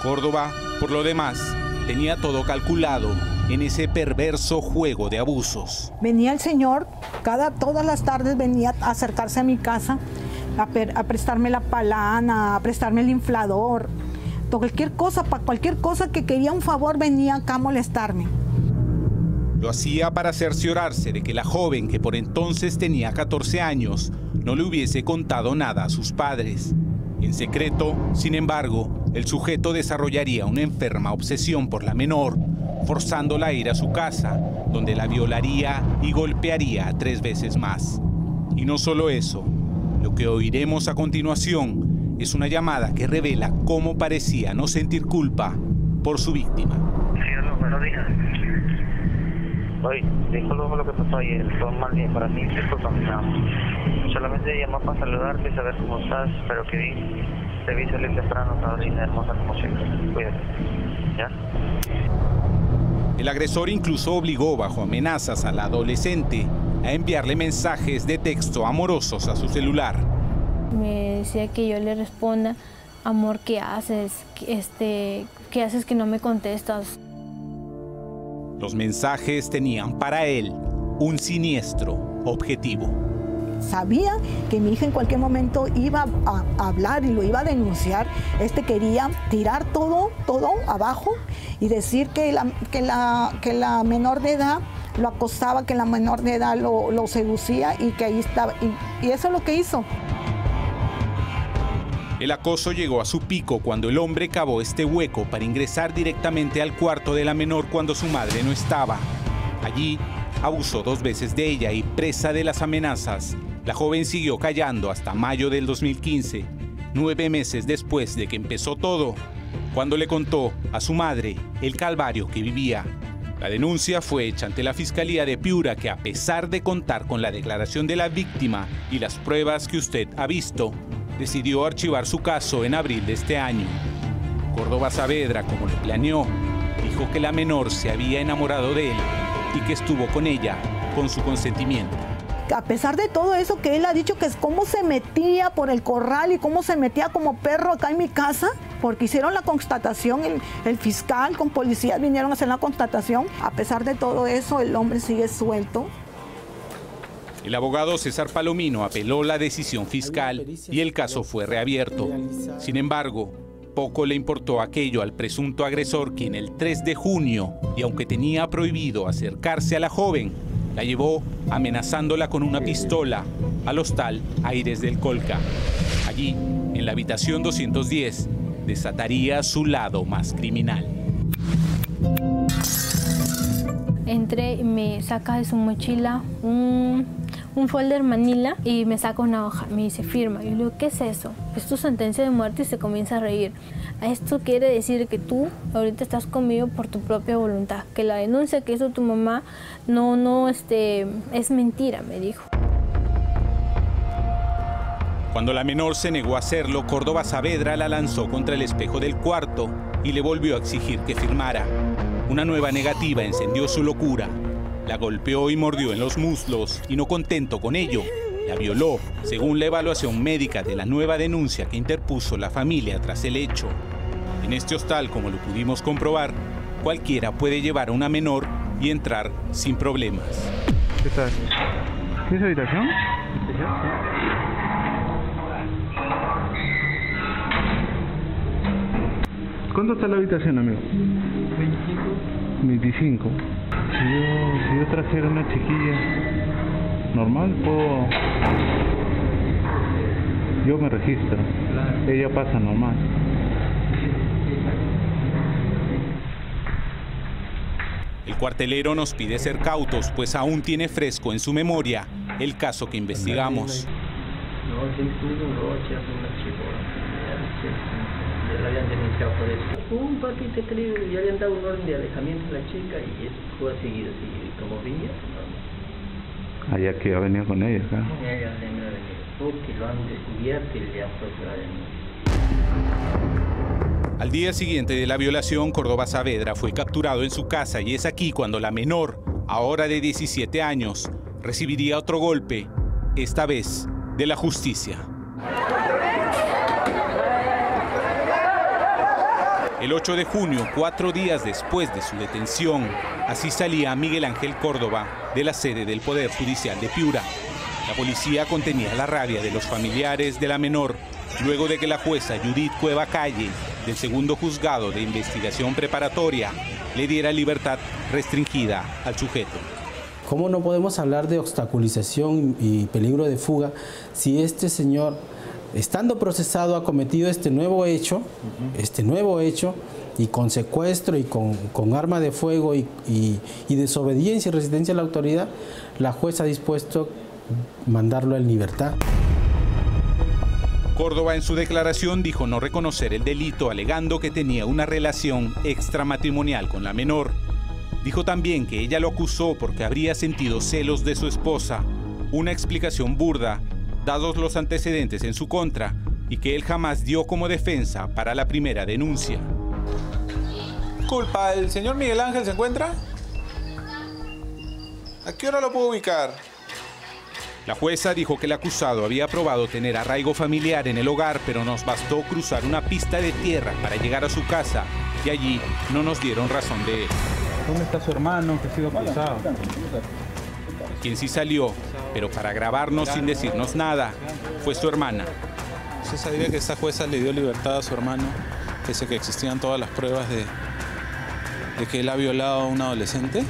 Córdoba, por lo demás, tenía todo calculado en ese perverso juego de abusos. Venía el señor, todas las tardes venía a acercarse a mi casa, a prestarme la palana, a prestarme el inflador, cualquier cosa que quería un favor venía acá a molestarme. Lo hacía para cerciorarse de que la joven, que por entonces tenía 14 años, no le hubiese contado nada a sus padres. En secreto, sin embargo, el sujeto desarrollaría una enferma obsesión por la menor, forzándola a ir a su casa, donde la violaría y golpearía 3 veces más. Y no solo eso, lo que oiremos a continuación es una llamada que revela cómo parecía no sentir culpa por su víctima. Sí, buenos días. Oye, disculpa lo que pasó ayer, todo mal bien para mí, disculpa, no. Solamente llamó para saludarte y saber cómo estás, espero que bien. Te vi salir temprano, Sabrina, hermosa como siempre. Cuídate, ¿ya? El agresor incluso obligó bajo amenazas a la adolescente a enviarle mensajes de texto amorosos a su celular. Me decía que yo le responda, amor, ¿qué haces? ¿Qué haces que no me contestas? Los mensajes tenían para él un siniestro objetivo. Sabía que mi hija en cualquier momento iba a hablar y lo iba a denunciar. Quería tirar todo abajo y decir que la menor de edad lo acosaba, que la menor de edad lo seducía y que ahí estaba. Y eso es lo que hizo. El acoso llegó a su pico cuando el hombre cavó este hueco para ingresar directamente al cuarto de la menor cuando su madre no estaba. Allí abusó 2 veces de ella y, presa de las amenazas, la joven siguió callando hasta mayo del 2015, 9 meses después de que empezó todo, cuando le contó a su madre el calvario que vivía. La denuncia fue hecha ante la Fiscalía de Piura, que, a pesar de contar con la declaración de la víctima y las pruebas que usted ha visto, decidió archivar su caso en abril de este año. Córdoba Saavedra, como lo planeó, dijo que la menor se había enamorado de él y que estuvo con ella con su consentimiento. A pesar de todo eso que él ha dicho, que es cómo se metía por el corral y cómo se metía como perro acá en mi casa, porque hicieron la constatación, el fiscal con policías vinieron a hacer la constatación. A pesar de todo eso, el hombre sigue suelto. El abogado César Palomino apeló la decisión fiscal y el caso fue reabierto. Sin embargo, poco le importó aquello al presunto agresor, quien el 3 de junio, y aunque tenía prohibido acercarse a la joven, la llevó amenazándola con una pistola al hostal Aires del Colca. Allí, en la habitación 210, desataría su lado más criminal. Entré y me saca de su mochila un folder manila y me saca una hoja. Me dice, firma. Yo le digo, ¿qué es eso? Es tu sentencia de muerte, y se comienza a reír. Esto quiere decir que tú ahorita estás conmigo por tu propia voluntad. Que la denuncia que hizo tu mamá es mentira, me dijo. Cuando la menor se negó a hacerlo, Córdoba Saavedra la lanzó contra el espejo del cuarto y le volvió a exigir que firmara. Una nueva negativa encendió su locura. La golpeó y mordió en los muslos y, no contento con ello, la violó, según la evaluación médica de la nueva denuncia que interpuso la familia tras el hecho. En este hostal, como lo pudimos comprobar, cualquiera puede llevar a una menor y entrar sin problemas. ¿Qué tal? ¿Qué es habitación? ¿Cuánto está la habitación, amigo? 25. Si yo trajera una chiquilla normal, yo me registro. Ella pasa normal. El cuartelero nos pide ser cautos, pues aún tiene fresco en su memoria el caso que investigamos. No, siempre tuvo un roche, una chibola. Ya la habían denunciado por eso. Un paquete escrito, ya le han dado un orden de alejamiento a la chica y eso fue seguido, como venía. Allá que ha venido con ella, acá. Ya venido, porque lo han descubierto y le han puesto la denuncia. Al día siguiente de la violación, Córdoba Saavedra fue capturado en su casa y es aquí cuando la menor, ahora de 17 años, recibiría otro golpe, esta vez de la justicia. El 8 de junio, 4 días después de su detención, así salía Miguel Ángel Córdoba de la sede del Poder Judicial de Piura. La policía contenía la rabia de los familiares de la menor, luego de que la jueza Judith Cueva Calle, del segundo juzgado de investigación preparatoria, le diera libertad restringida al sujeto. ¿Cómo no podemos hablar de obstaculización y peligro de fuga si este señor, estando procesado, ha cometido este nuevo hecho y con secuestro y con arma de fuego y desobediencia y resistencia a la autoridad, la jueza ha dispuesto mandarlo en libertad? Córdoba en su declaración dijo no reconocer el delito, alegando que tenía una relación extramatrimonial con la menor. Dijo también que ella lo acusó porque habría sentido celos de su esposa, una explicación burda, dados los antecedentes en su contra, y que él jamás dio como defensa para la primera denuncia. Disculpa, ¿el señor Miguel Ángel se encuentra? ¿A qué hora lo puedo ubicar? La jueza dijo que el acusado había probado tener arraigo familiar en el hogar, pero nos bastó cruzar una pista de tierra para llegar a su casa y allí no nos dieron razón de él. ¿Dónde está su hermano que ha sido acusado? Quien sí salió, pero para grabarnos sin decirnos nada, fue su hermana. ¿Usted sabía que esta jueza le dio libertad a su hermano, pese a que existían todas las pruebas de que él ha violado a un adolescente?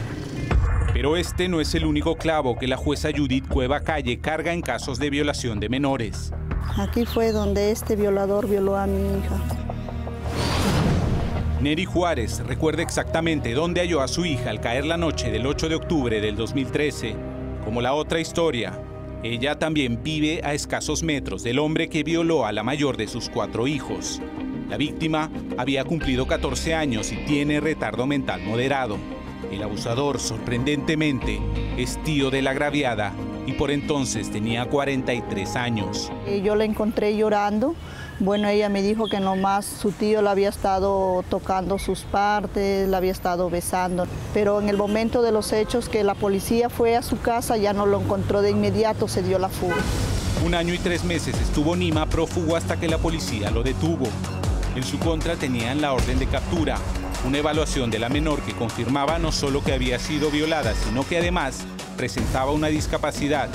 Pero este no es el único clavo que la jueza Judith Cueva Calle carga en casos de violación de menores. Aquí fue donde este violador violó a mi hija. Neri Juárez recuerda exactamente dónde halló a su hija al caer la noche del 8 de octubre del 2013. Como la otra historia, ella también vive a escasos metros del hombre que violó a la mayor de sus 4 hijos. La víctima había cumplido 14 años y tiene retardo mental moderado. El abusador, sorprendentemente, es tío de la agraviada y por entonces tenía 43 años. Yo la encontré llorando. Bueno, ella me dijo que nomás su tío la había estado tocando sus partes, la había estado besando. Pero en el momento de los hechos que la policía fue a su casa, ya no lo encontró, de inmediato se dio la fuga. 1 año y 3 meses estuvo Nima prófugo hasta que la policía lo detuvo. En su contra tenían la orden de captura, una evaluación de la menor que confirmaba no solo que había sido violada, sino que además presentaba una discapacidad,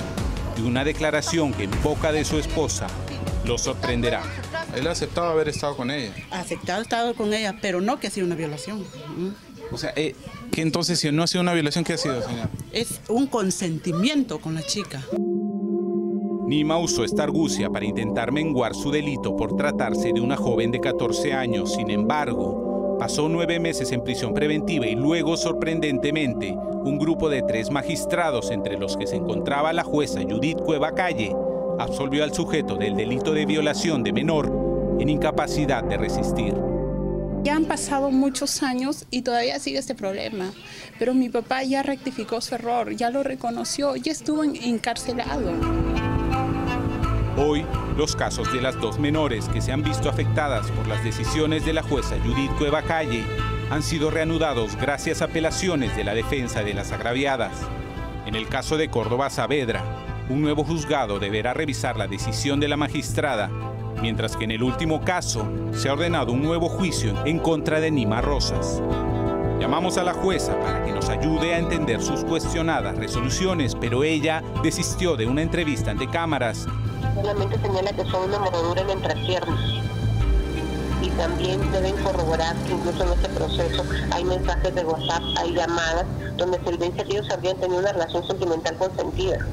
y una declaración que en boca de su esposa lo sorprenderá. Él aceptaba haber estado con ella. Aceptaba estado con ella, pero no que ha sido una violación. O sea, ¿qué entonces si no ha sido una violación, qué ha sido, señora? Es un consentimiento con la chica. Nima usó esta argucia para intentar menguar su delito por tratarse de una joven de 14 años. Sin embargo, pasó 9 meses en prisión preventiva y luego, sorprendentemente, un grupo de 3 magistrados, entre los que se encontraba la jueza Judith Cueva Calle, absolvió al sujeto del delito de violación de menor en incapacidad de resistir. Ya han pasado muchos años y todavía sigue este problema, pero mi papá ya rectificó su error, ya lo reconoció, ya estuvo encarcelado. Hoy, los casos de las 2 menores que se han visto afectadas por las decisiones de la jueza Judith Cueva Calle han sido reanudados gracias a apelaciones de la defensa de las agraviadas. En el caso de Córdoba Saavedra, un nuevo juzgado deberá revisar la decisión de la magistrada, mientras que en el último caso se ha ordenado un nuevo juicio en contra de Nima Rosas. Llamamos a la jueza para que nos ayude a entender sus cuestionadas resoluciones, pero ella desistió de una entrevista ante cámaras. Solamente señala que son una mordedura en la entrepierna. Y también deben corroborar que incluso en este proceso hay mensajes de WhatsApp, hay llamadas, donde se evidencia que ellos habrían tenido una relación sentimental consentida.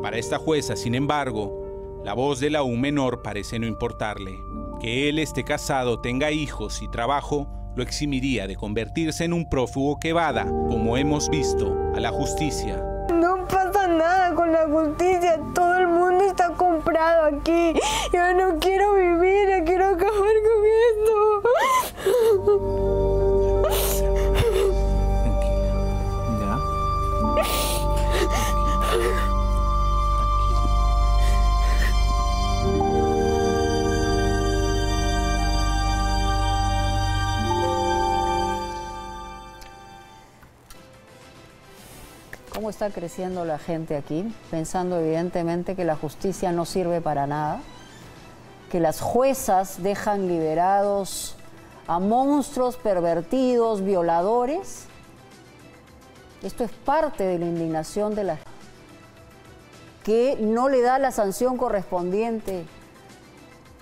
Para esta jueza, sin embargo, la voz de la aún menor parece no importarle. Que él esté casado, tenga hijos y trabajo, lo eximiría de convertirse en un prófugo que evada, como hemos visto, a la justicia. No pasa nada con la justicia, todo el mundo está comprado aquí. Yo no quiero vivir, yo quiero acabar con esto. ¿Ya? ¿Cómo está creciendo la gente aquí? Pensando evidentemente que la justicia no sirve para nada, que las juezas dejan liberados a monstruos pervertidos, violadores. Esto es parte de la indignación de la gente, que no le da la sanción correspondiente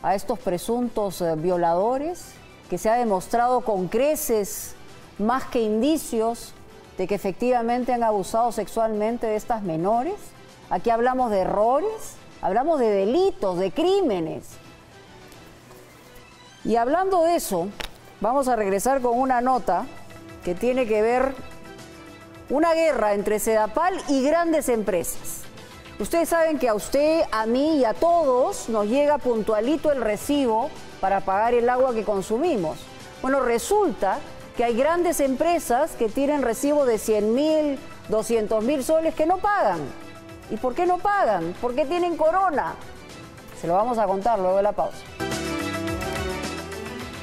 a estos presuntos violadores, que se ha demostrado con creces, más que indicios, de que efectivamente han abusado sexualmente de estas menores. Aquí hablamos de errores, hablamos de delitos, de crímenes. Y hablando de eso, vamos a regresar con una nota que tiene que ver una guerra entre Sedapal y grandes empresas. Ustedes saben que a usted, a mí y a todos nos llega puntualito el recibo para pagar el agua que consumimos. Bueno, resulta que hay grandes empresas que tienen recibo de 100.000, 200.000 soles que no pagan. ¿Y por qué no pagan? Porque tienen corona. Se lo vamos a contar luego de la pausa.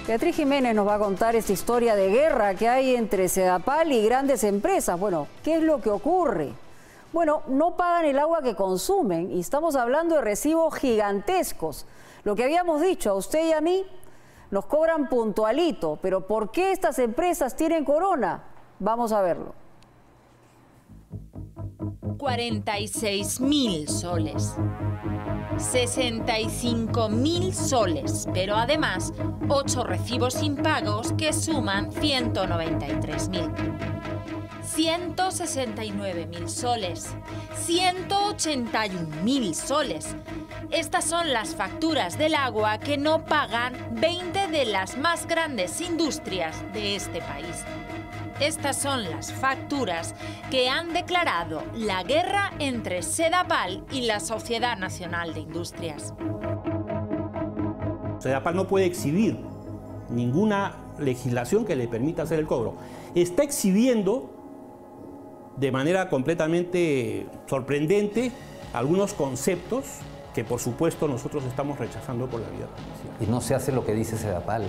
Beatriz Jiménez nos va a contar esta historia de guerra que hay entre Sedapal y grandes empresas. Bueno, ¿qué es lo que ocurre? Bueno, no pagan el agua que consumen y estamos hablando de recibos gigantescos. Lo que habíamos dicho a usted y a mí, nos cobran puntualito, pero ¿por qué estas empresas tienen corona? Vamos a verlo. 46.000 soles, 65.000 soles, pero además 8 recibos impagos que suman 193.000. 169.000 soles, 181.000 soles. Estas son las facturas del agua que no pagan 20 de las más grandes industrias de este país. Estas son las facturas que han declarado la guerra entre Sedapal y la Sociedad Nacional de Industrias. Sedapal no puede exhibir ninguna legislación que le permita hacer el cobro. Está exhibiendo de manera completamente sorprendente algunos conceptos que por supuesto nosotros estamos rechazando por la vía judicial. Y no se hace lo que dice Sedapal,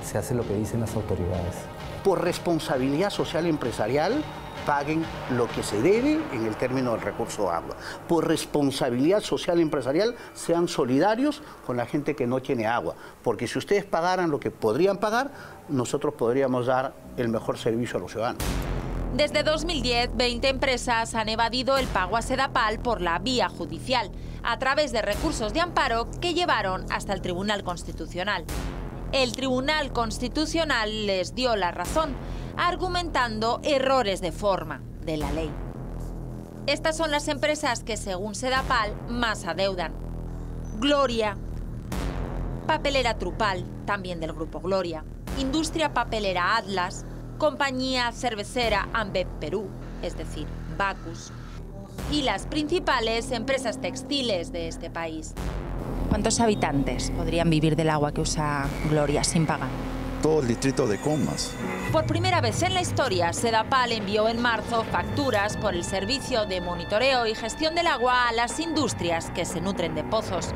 se hace lo que dicen las autoridades. Por responsabilidad social empresarial, paguen lo que se debe en el término del recurso agua. Por responsabilidad social y empresarial, sean solidarios con la gente que no tiene agua, porque si ustedes pagaran lo que podrían pagar, nosotros podríamos dar el mejor servicio a los ciudadanos. Desde 2010, 20 empresas han evadido el pago a Sedapal por la vía judicial, a través de recursos de amparo que llevaron hasta el Tribunal Constitucional. El Tribunal Constitucional les dio la razón, argumentando errores de forma de la ley. Estas son las empresas que, según Sedapal, más adeudan. Gloria, Papelera Trupal, también del Grupo Gloria, Industria Papelera Atlas, Compañía Cervecera Ambev Perú, es decir, Bacus, y las principales empresas textiles de este país. ¿Cuántos habitantes podrían vivir del agua que usa Gloria sin pagar? Todo el distrito de Comas. Por primera vez en la historia, Sedapal envió en marzo facturas por el servicio de monitoreo y gestión del agua a las industrias que se nutren de pozos.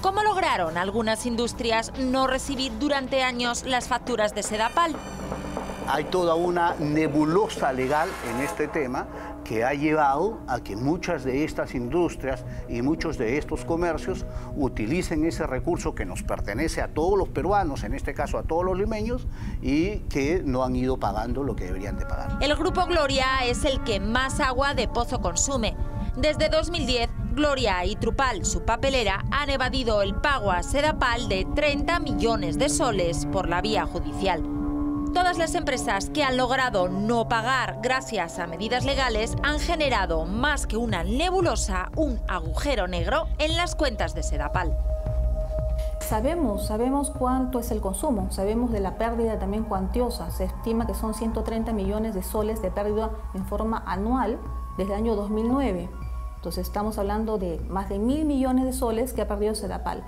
¿Cómo lograron algunas industrias no recibir durante años las facturas de Sedapal? Hay toda una nebulosa legal en este tema que ha llevado a que muchas de estas industrias y muchos de estos comercios utilicen ese recurso que nos pertenece a todos los peruanos, en este caso a todos los limeños, y que no han ido pagando lo que deberían de pagar. El Grupo Gloria es el que más agua de pozo consume. Desde 2010, Gloria y Trupal, su papelera, han evadido el pago a Sedapal de 30 millones de soles por la vía judicial. Todas las empresas que han logrado no pagar gracias a medidas legales han generado más que una nebulosa, un agujero negro en las cuentas de Sedapal. Sabemos cuánto es el consumo, sabemos de la pérdida también cuantiosa. Se estima que son 130 millones de soles de pérdida en forma anual desde el año 2009. Entonces estamos hablando de más de 1.000 millones de soles que ha perdido Sedapal.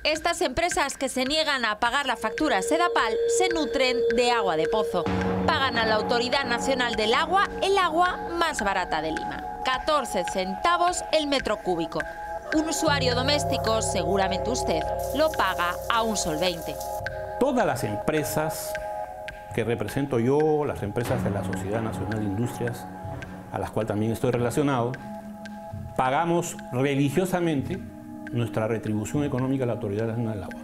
Estas empresas que se niegan a pagar la factura a Sedapal se nutren de agua de pozo. Pagan a la Autoridad Nacional del Agua el agua más barata de Lima, 14 centavos el metro cúbico. Un usuario doméstico, seguramente usted, lo paga a un sol 20. Todas las empresas que represento yo, las empresas de la Sociedad Nacional de Industrias, a las cuales también estoy relacionado, pagamos religiosamente nuestra retribución económica a la Autoridad Nacional del Agua.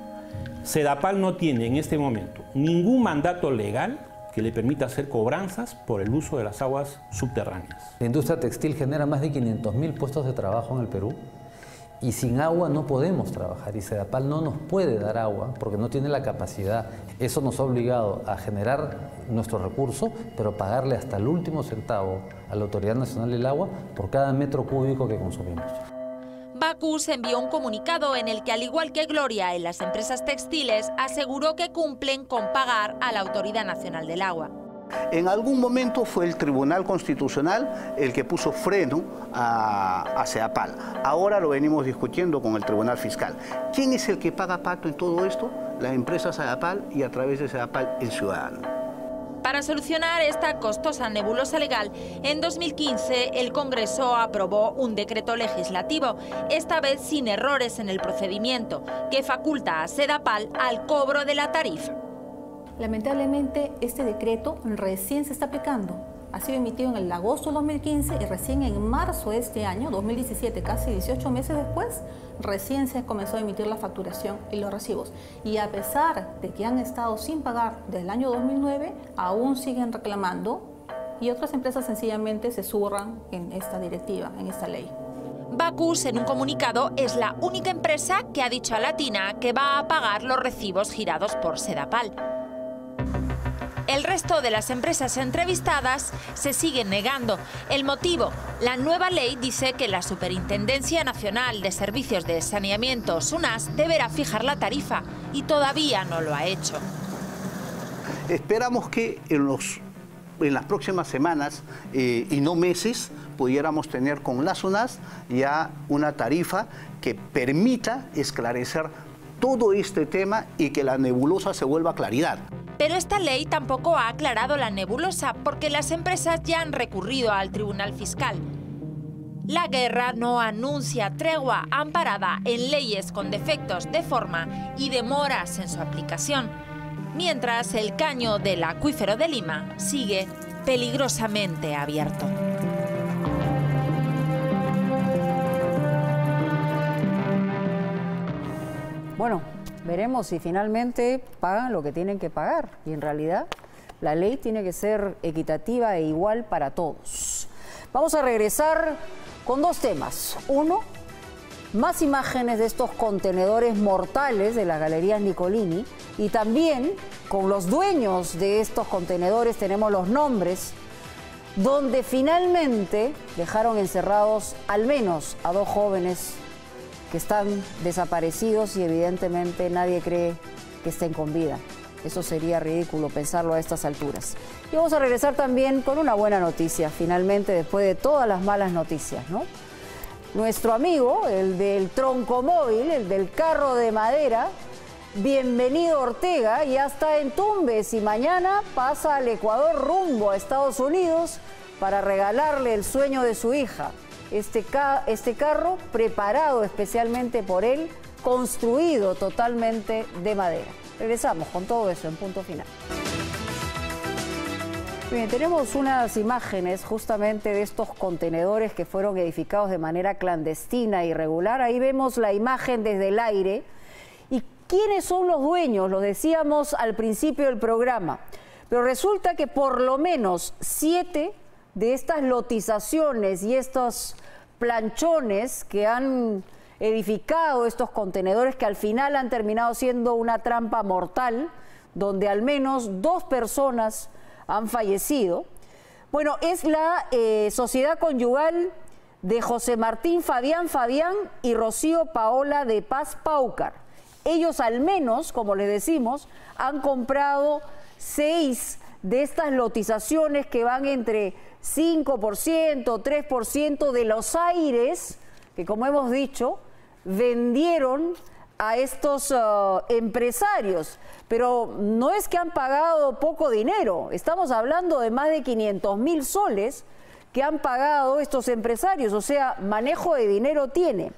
Sedapal no tiene en este momento ningún mandato legal que le permita hacer cobranzas por el uso de las aguas subterráneas. La industria textil genera más de 500.000 puestos de trabajo en el Perú y sin agua no podemos trabajar y Sedapal no nos puede dar agua porque no tiene la capacidad. Eso nos ha obligado a generar nuestro recurso, pero pagarle hasta el último centavo a la Autoridad Nacional del Agua por cada metro cúbico que consumimos. Bacus envió un comunicado en el que, al igual que Gloria en las empresas textiles, aseguró que cumplen con pagar a la Autoridad Nacional del Agua. En algún momento fue el Tribunal Constitucional el que puso freno a Sedapal. Ahora lo venimos discutiendo con el Tribunal Fiscal. ¿Quién es el que paga pato en todo esto? La empresa Sedapal y a través de Sedapal el ciudadano. Para solucionar esta costosa nebulosa legal, en 2015 el Congreso aprobó un decreto legislativo, esta vez sin errores en el procedimiento, que faculta a Sedapal al cobro de la tarifa. Lamentablemente, este decreto recién se está aplicando. Ha sido emitido en el agosto de 2015 y recién en marzo de este año, 2017, casi 18 meses después, recién se comenzó a emitir la facturación y los recibos. Y a pesar de que han estado sin pagar desde el año 2009, aún siguen reclamando y otras empresas sencillamente se zurran en esta directiva, en esta ley. Bacus, en un comunicado, es la única empresa que ha dicho a Latina que va a pagar los recibos girados por Sedapal. El resto de las empresas entrevistadas se siguen negando. El motivo: la nueva ley dice que la Superintendencia Nacional de Servicios de Saneamiento, SUNAS, deberá fijar la tarifa y todavía no lo ha hecho. Esperamos que en las próximas semanas y no meses pudiéramos tener con la SUNAS ya una tarifa que permita esclarecer todo este tema y que la nebulosa se vuelva claridad. Pero esta ley tampoco ha aclarado la nebulosa, porque las empresas ya han recurrido al Tribunal Fiscal. La guerra no anuncia tregua, amparada en leyes con defectos de forma y demoras en su aplicación, mientras el caño del acuífero de Lima sigue peligrosamente abierto. Bueno, veremos si finalmente pagan lo que tienen que pagar. Y en realidad la ley tiene que ser equitativa e igual para todos. Vamos a regresar con dos temas. Uno, más imágenes de estos contenedores mortales de las galerías Nicolini. Y también con los dueños de estos contenedores tenemos los nombres, donde finalmente dejaron encerrados al menos a 2 jóvenes que están desaparecidos y evidentemente nadie cree que estén con vida. Eso sería ridículo pensarlo a estas alturas. Y vamos a regresar también con una buena noticia, finalmente, después de todas las malas noticias, ¿no? Nuestro amigo, el del troncomóvil, el del carro de madera, Bienvenido Ortega, ya está en Tumbes y mañana pasa al Ecuador rumbo a Estados Unidos para regalarle el sueño de su hija. Este carro preparado especialmente por él, construido totalmente de madera. Regresamos con todo eso en Punto Final. Bien, tenemos unas imágenes justamente de estos contenedores que fueron edificados de manera clandestina e irregular. Ahí vemos la imagen desde el aire. ¿Y quiénes son los dueños? Lo decíamos al principio del programa. Pero resulta que por lo menos 7 de estas lotizaciones y estos planchones que han edificado estos contenedores, que al final han terminado siendo una trampa mortal, donde al menos 2 personas han fallecido. Bueno, es la sociedad conyugal de José Martín Fabián y Rocío Paola de Paz Paucar. Ellos al menos, como les decimos, han comprado 6 de estas lotizaciones que van entre 5%, 3% de los aires que, como hemos dicho, vendieron a estos empresarios. Pero no es que han pagado poco dinero, estamos hablando de más de 500.000 soles que han pagado estos empresarios, o sea, manejo de dinero tiene.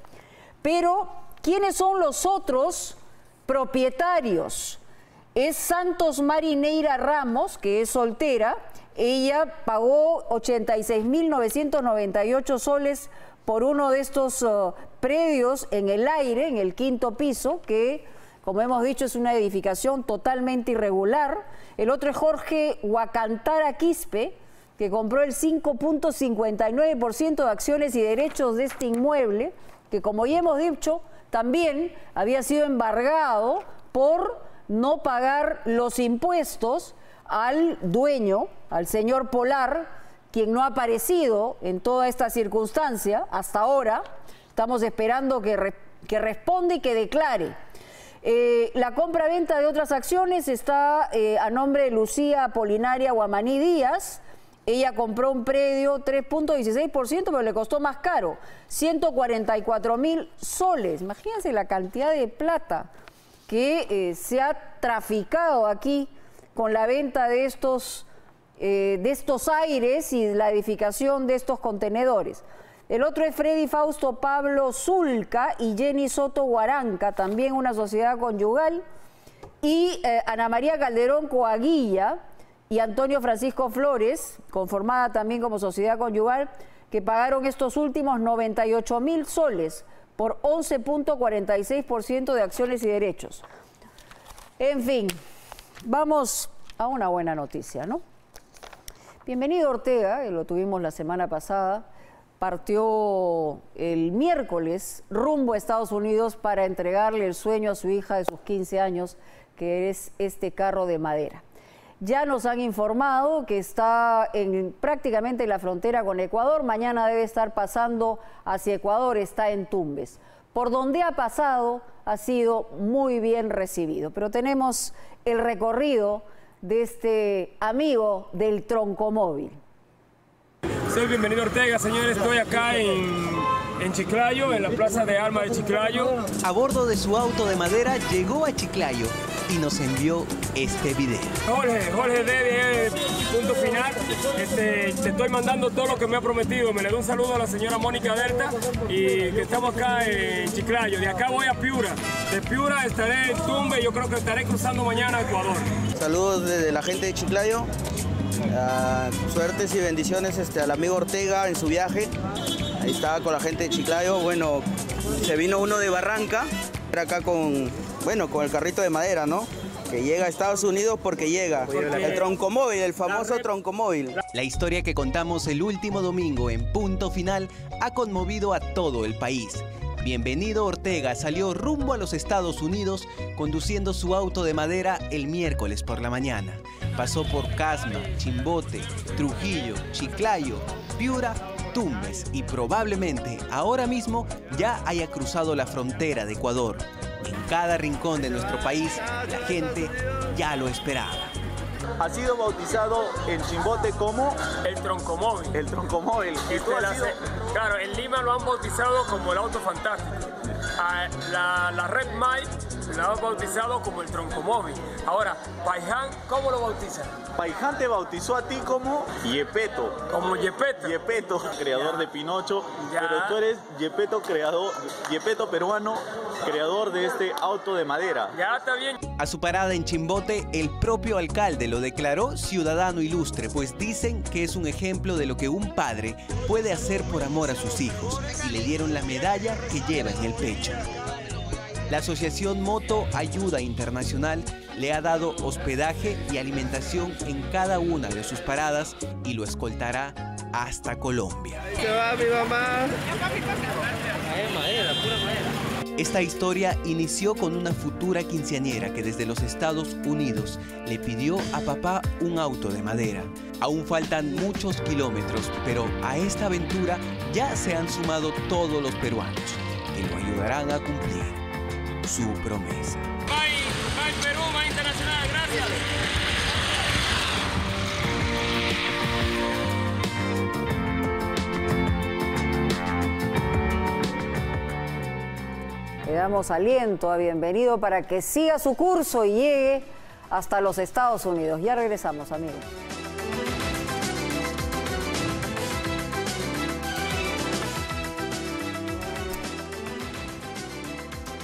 Pero, ¿quiénes son los otros propietarios? Es Santos Marineira Ramos, que es soltera. Ella pagó 86.998 soles por uno de estos predios en el aire, en el 5º piso, que, como hemos dicho, es una edificación totalmente irregular. El otro es Jorge Huacantara Quispe, que compró el 5.59% de acciones y derechos de este inmueble, que, como ya hemos dicho, también había sido embargado por no pagar los impuestos al dueño, al señor Polar, quien no ha aparecido en toda esta circunstancia hasta ahora. Estamos esperando que responda y que declare. La compra-venta de otras acciones está a nombre de Lucía Apolinaria Guamaní Díaz. Ella compró un predio 3.16%, pero le costó más caro, 144.000 soles. Imagínense la cantidad de plata que se ha traficado aquí con la venta de estos aires y la edificación de estos contenedores. El otro es Freddy Fausto Pablo Zulca y Jenny Soto Guaranca, también una sociedad conyugal, y Ana María Calderón Coaguilla y Antonio Francisco Flores, conformada también como sociedad conyugal, que pagaron estos últimos 98.000 soles por 11.46% de acciones y derechos. En fin, vamos a una buena noticia, ¿no? Bienvenido Ortega, que lo tuvimos la semana pasada, partió el miércoles rumbo a Estados Unidos para entregarle el sueño a su hija de sus 15 años, que es este carro de madera. Ya nos han informado que está prácticamente en la frontera con Ecuador. Mañana debe estar pasando hacia Ecuador, está en Tumbes. Por donde ha pasado ha sido muy bien recibido. Pero tenemos el recorrido de este amigo del troncomóvil. Soy Bienvenido Ortega, señores. Estoy acá en Chiclayo, en la Plaza de Armas de Chiclayo. A bordo de su auto de madera llegó a Chiclayo y nos envió este video. Jorge Dedi, Punto Final. Te estoy mandando todo lo que me ha prometido. Me le doy un saludo a la señora Mónica Delta y que estamos acá en Chiclayo. De acá voy a Piura. De Piura estaré en Tumbes y yo creo que estaré cruzando mañana a Ecuador. Saludos desde la gente de Chiclayo. Suertes y bendiciones al amigo Ortega en su viaje. Ahí estaba con la gente de Chiclayo. Bueno, se vino uno de Barranca, acá con el carrito de madera, ¿no? Que llega a Estados Unidos porque llega. El troncomóvil, el famoso troncomóvil. La historia que contamos el último domingo en Punto Final ha conmovido a todo el país. Bienvenido Ortega salió rumbo a los Estados Unidos conduciendo su auto de madera el miércoles por la mañana. Pasó por Casma, Chimbote, Trujillo, Chiclayo, Piura, Tumbes y probablemente ahora mismo ya haya cruzado la frontera de Ecuador. En cada rincón de nuestro país la gente ya lo esperaba. Ha sido bautizado en Chimbote como el troncomóvil. El troncomóvil. ¿Y tú has sido? Claro, en Lima lo han bautizado como el auto fantástico. La Red Mike la han bautizado como el troncomóvil. Ahora, Paiján, ¿cómo lo bautizan? Paiján te bautizó a ti como Yepeto. Como Yepeto. Yepeto, creador de Pinocho. Ya. Pero tú eres Yepeto creador, Yepeto peruano, creador de este auto de madera. Ya está bien. A su parada en Chimbote, el propio alcalde lo declaró ciudadano ilustre, pues dicen que es un ejemplo de lo que un padre puede hacer por amor a sus hijos, y le dieron la medalla que lleva en el pecho. La Asociación Moto Ayuda Internacional le ha dado hospedaje y alimentación en cada una de sus paradas y lo escoltará hasta Colombia. ¿Qué va, mi mamá? Madera, pura madera. Esta historia inició con una futura quinceañera que desde los Estados Unidos le pidió a papá un auto de madera. Aún faltan muchos kilómetros, pero a esta aventura ya se han sumado todos los peruanos, que lo ayudarán a cumplir su promesa. Bye Perú, bye Internacional, gracias. Le damos aliento a Bienvenido para que siga su curso y llegue hasta los Estados Unidos. Ya regresamos, amigos.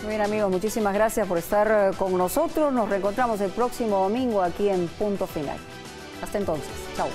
Muy bien, amigos, muchísimas gracias por estar con nosotros. Nos reencontramos el próximo domingo aquí en Punto Final. Hasta entonces, chao.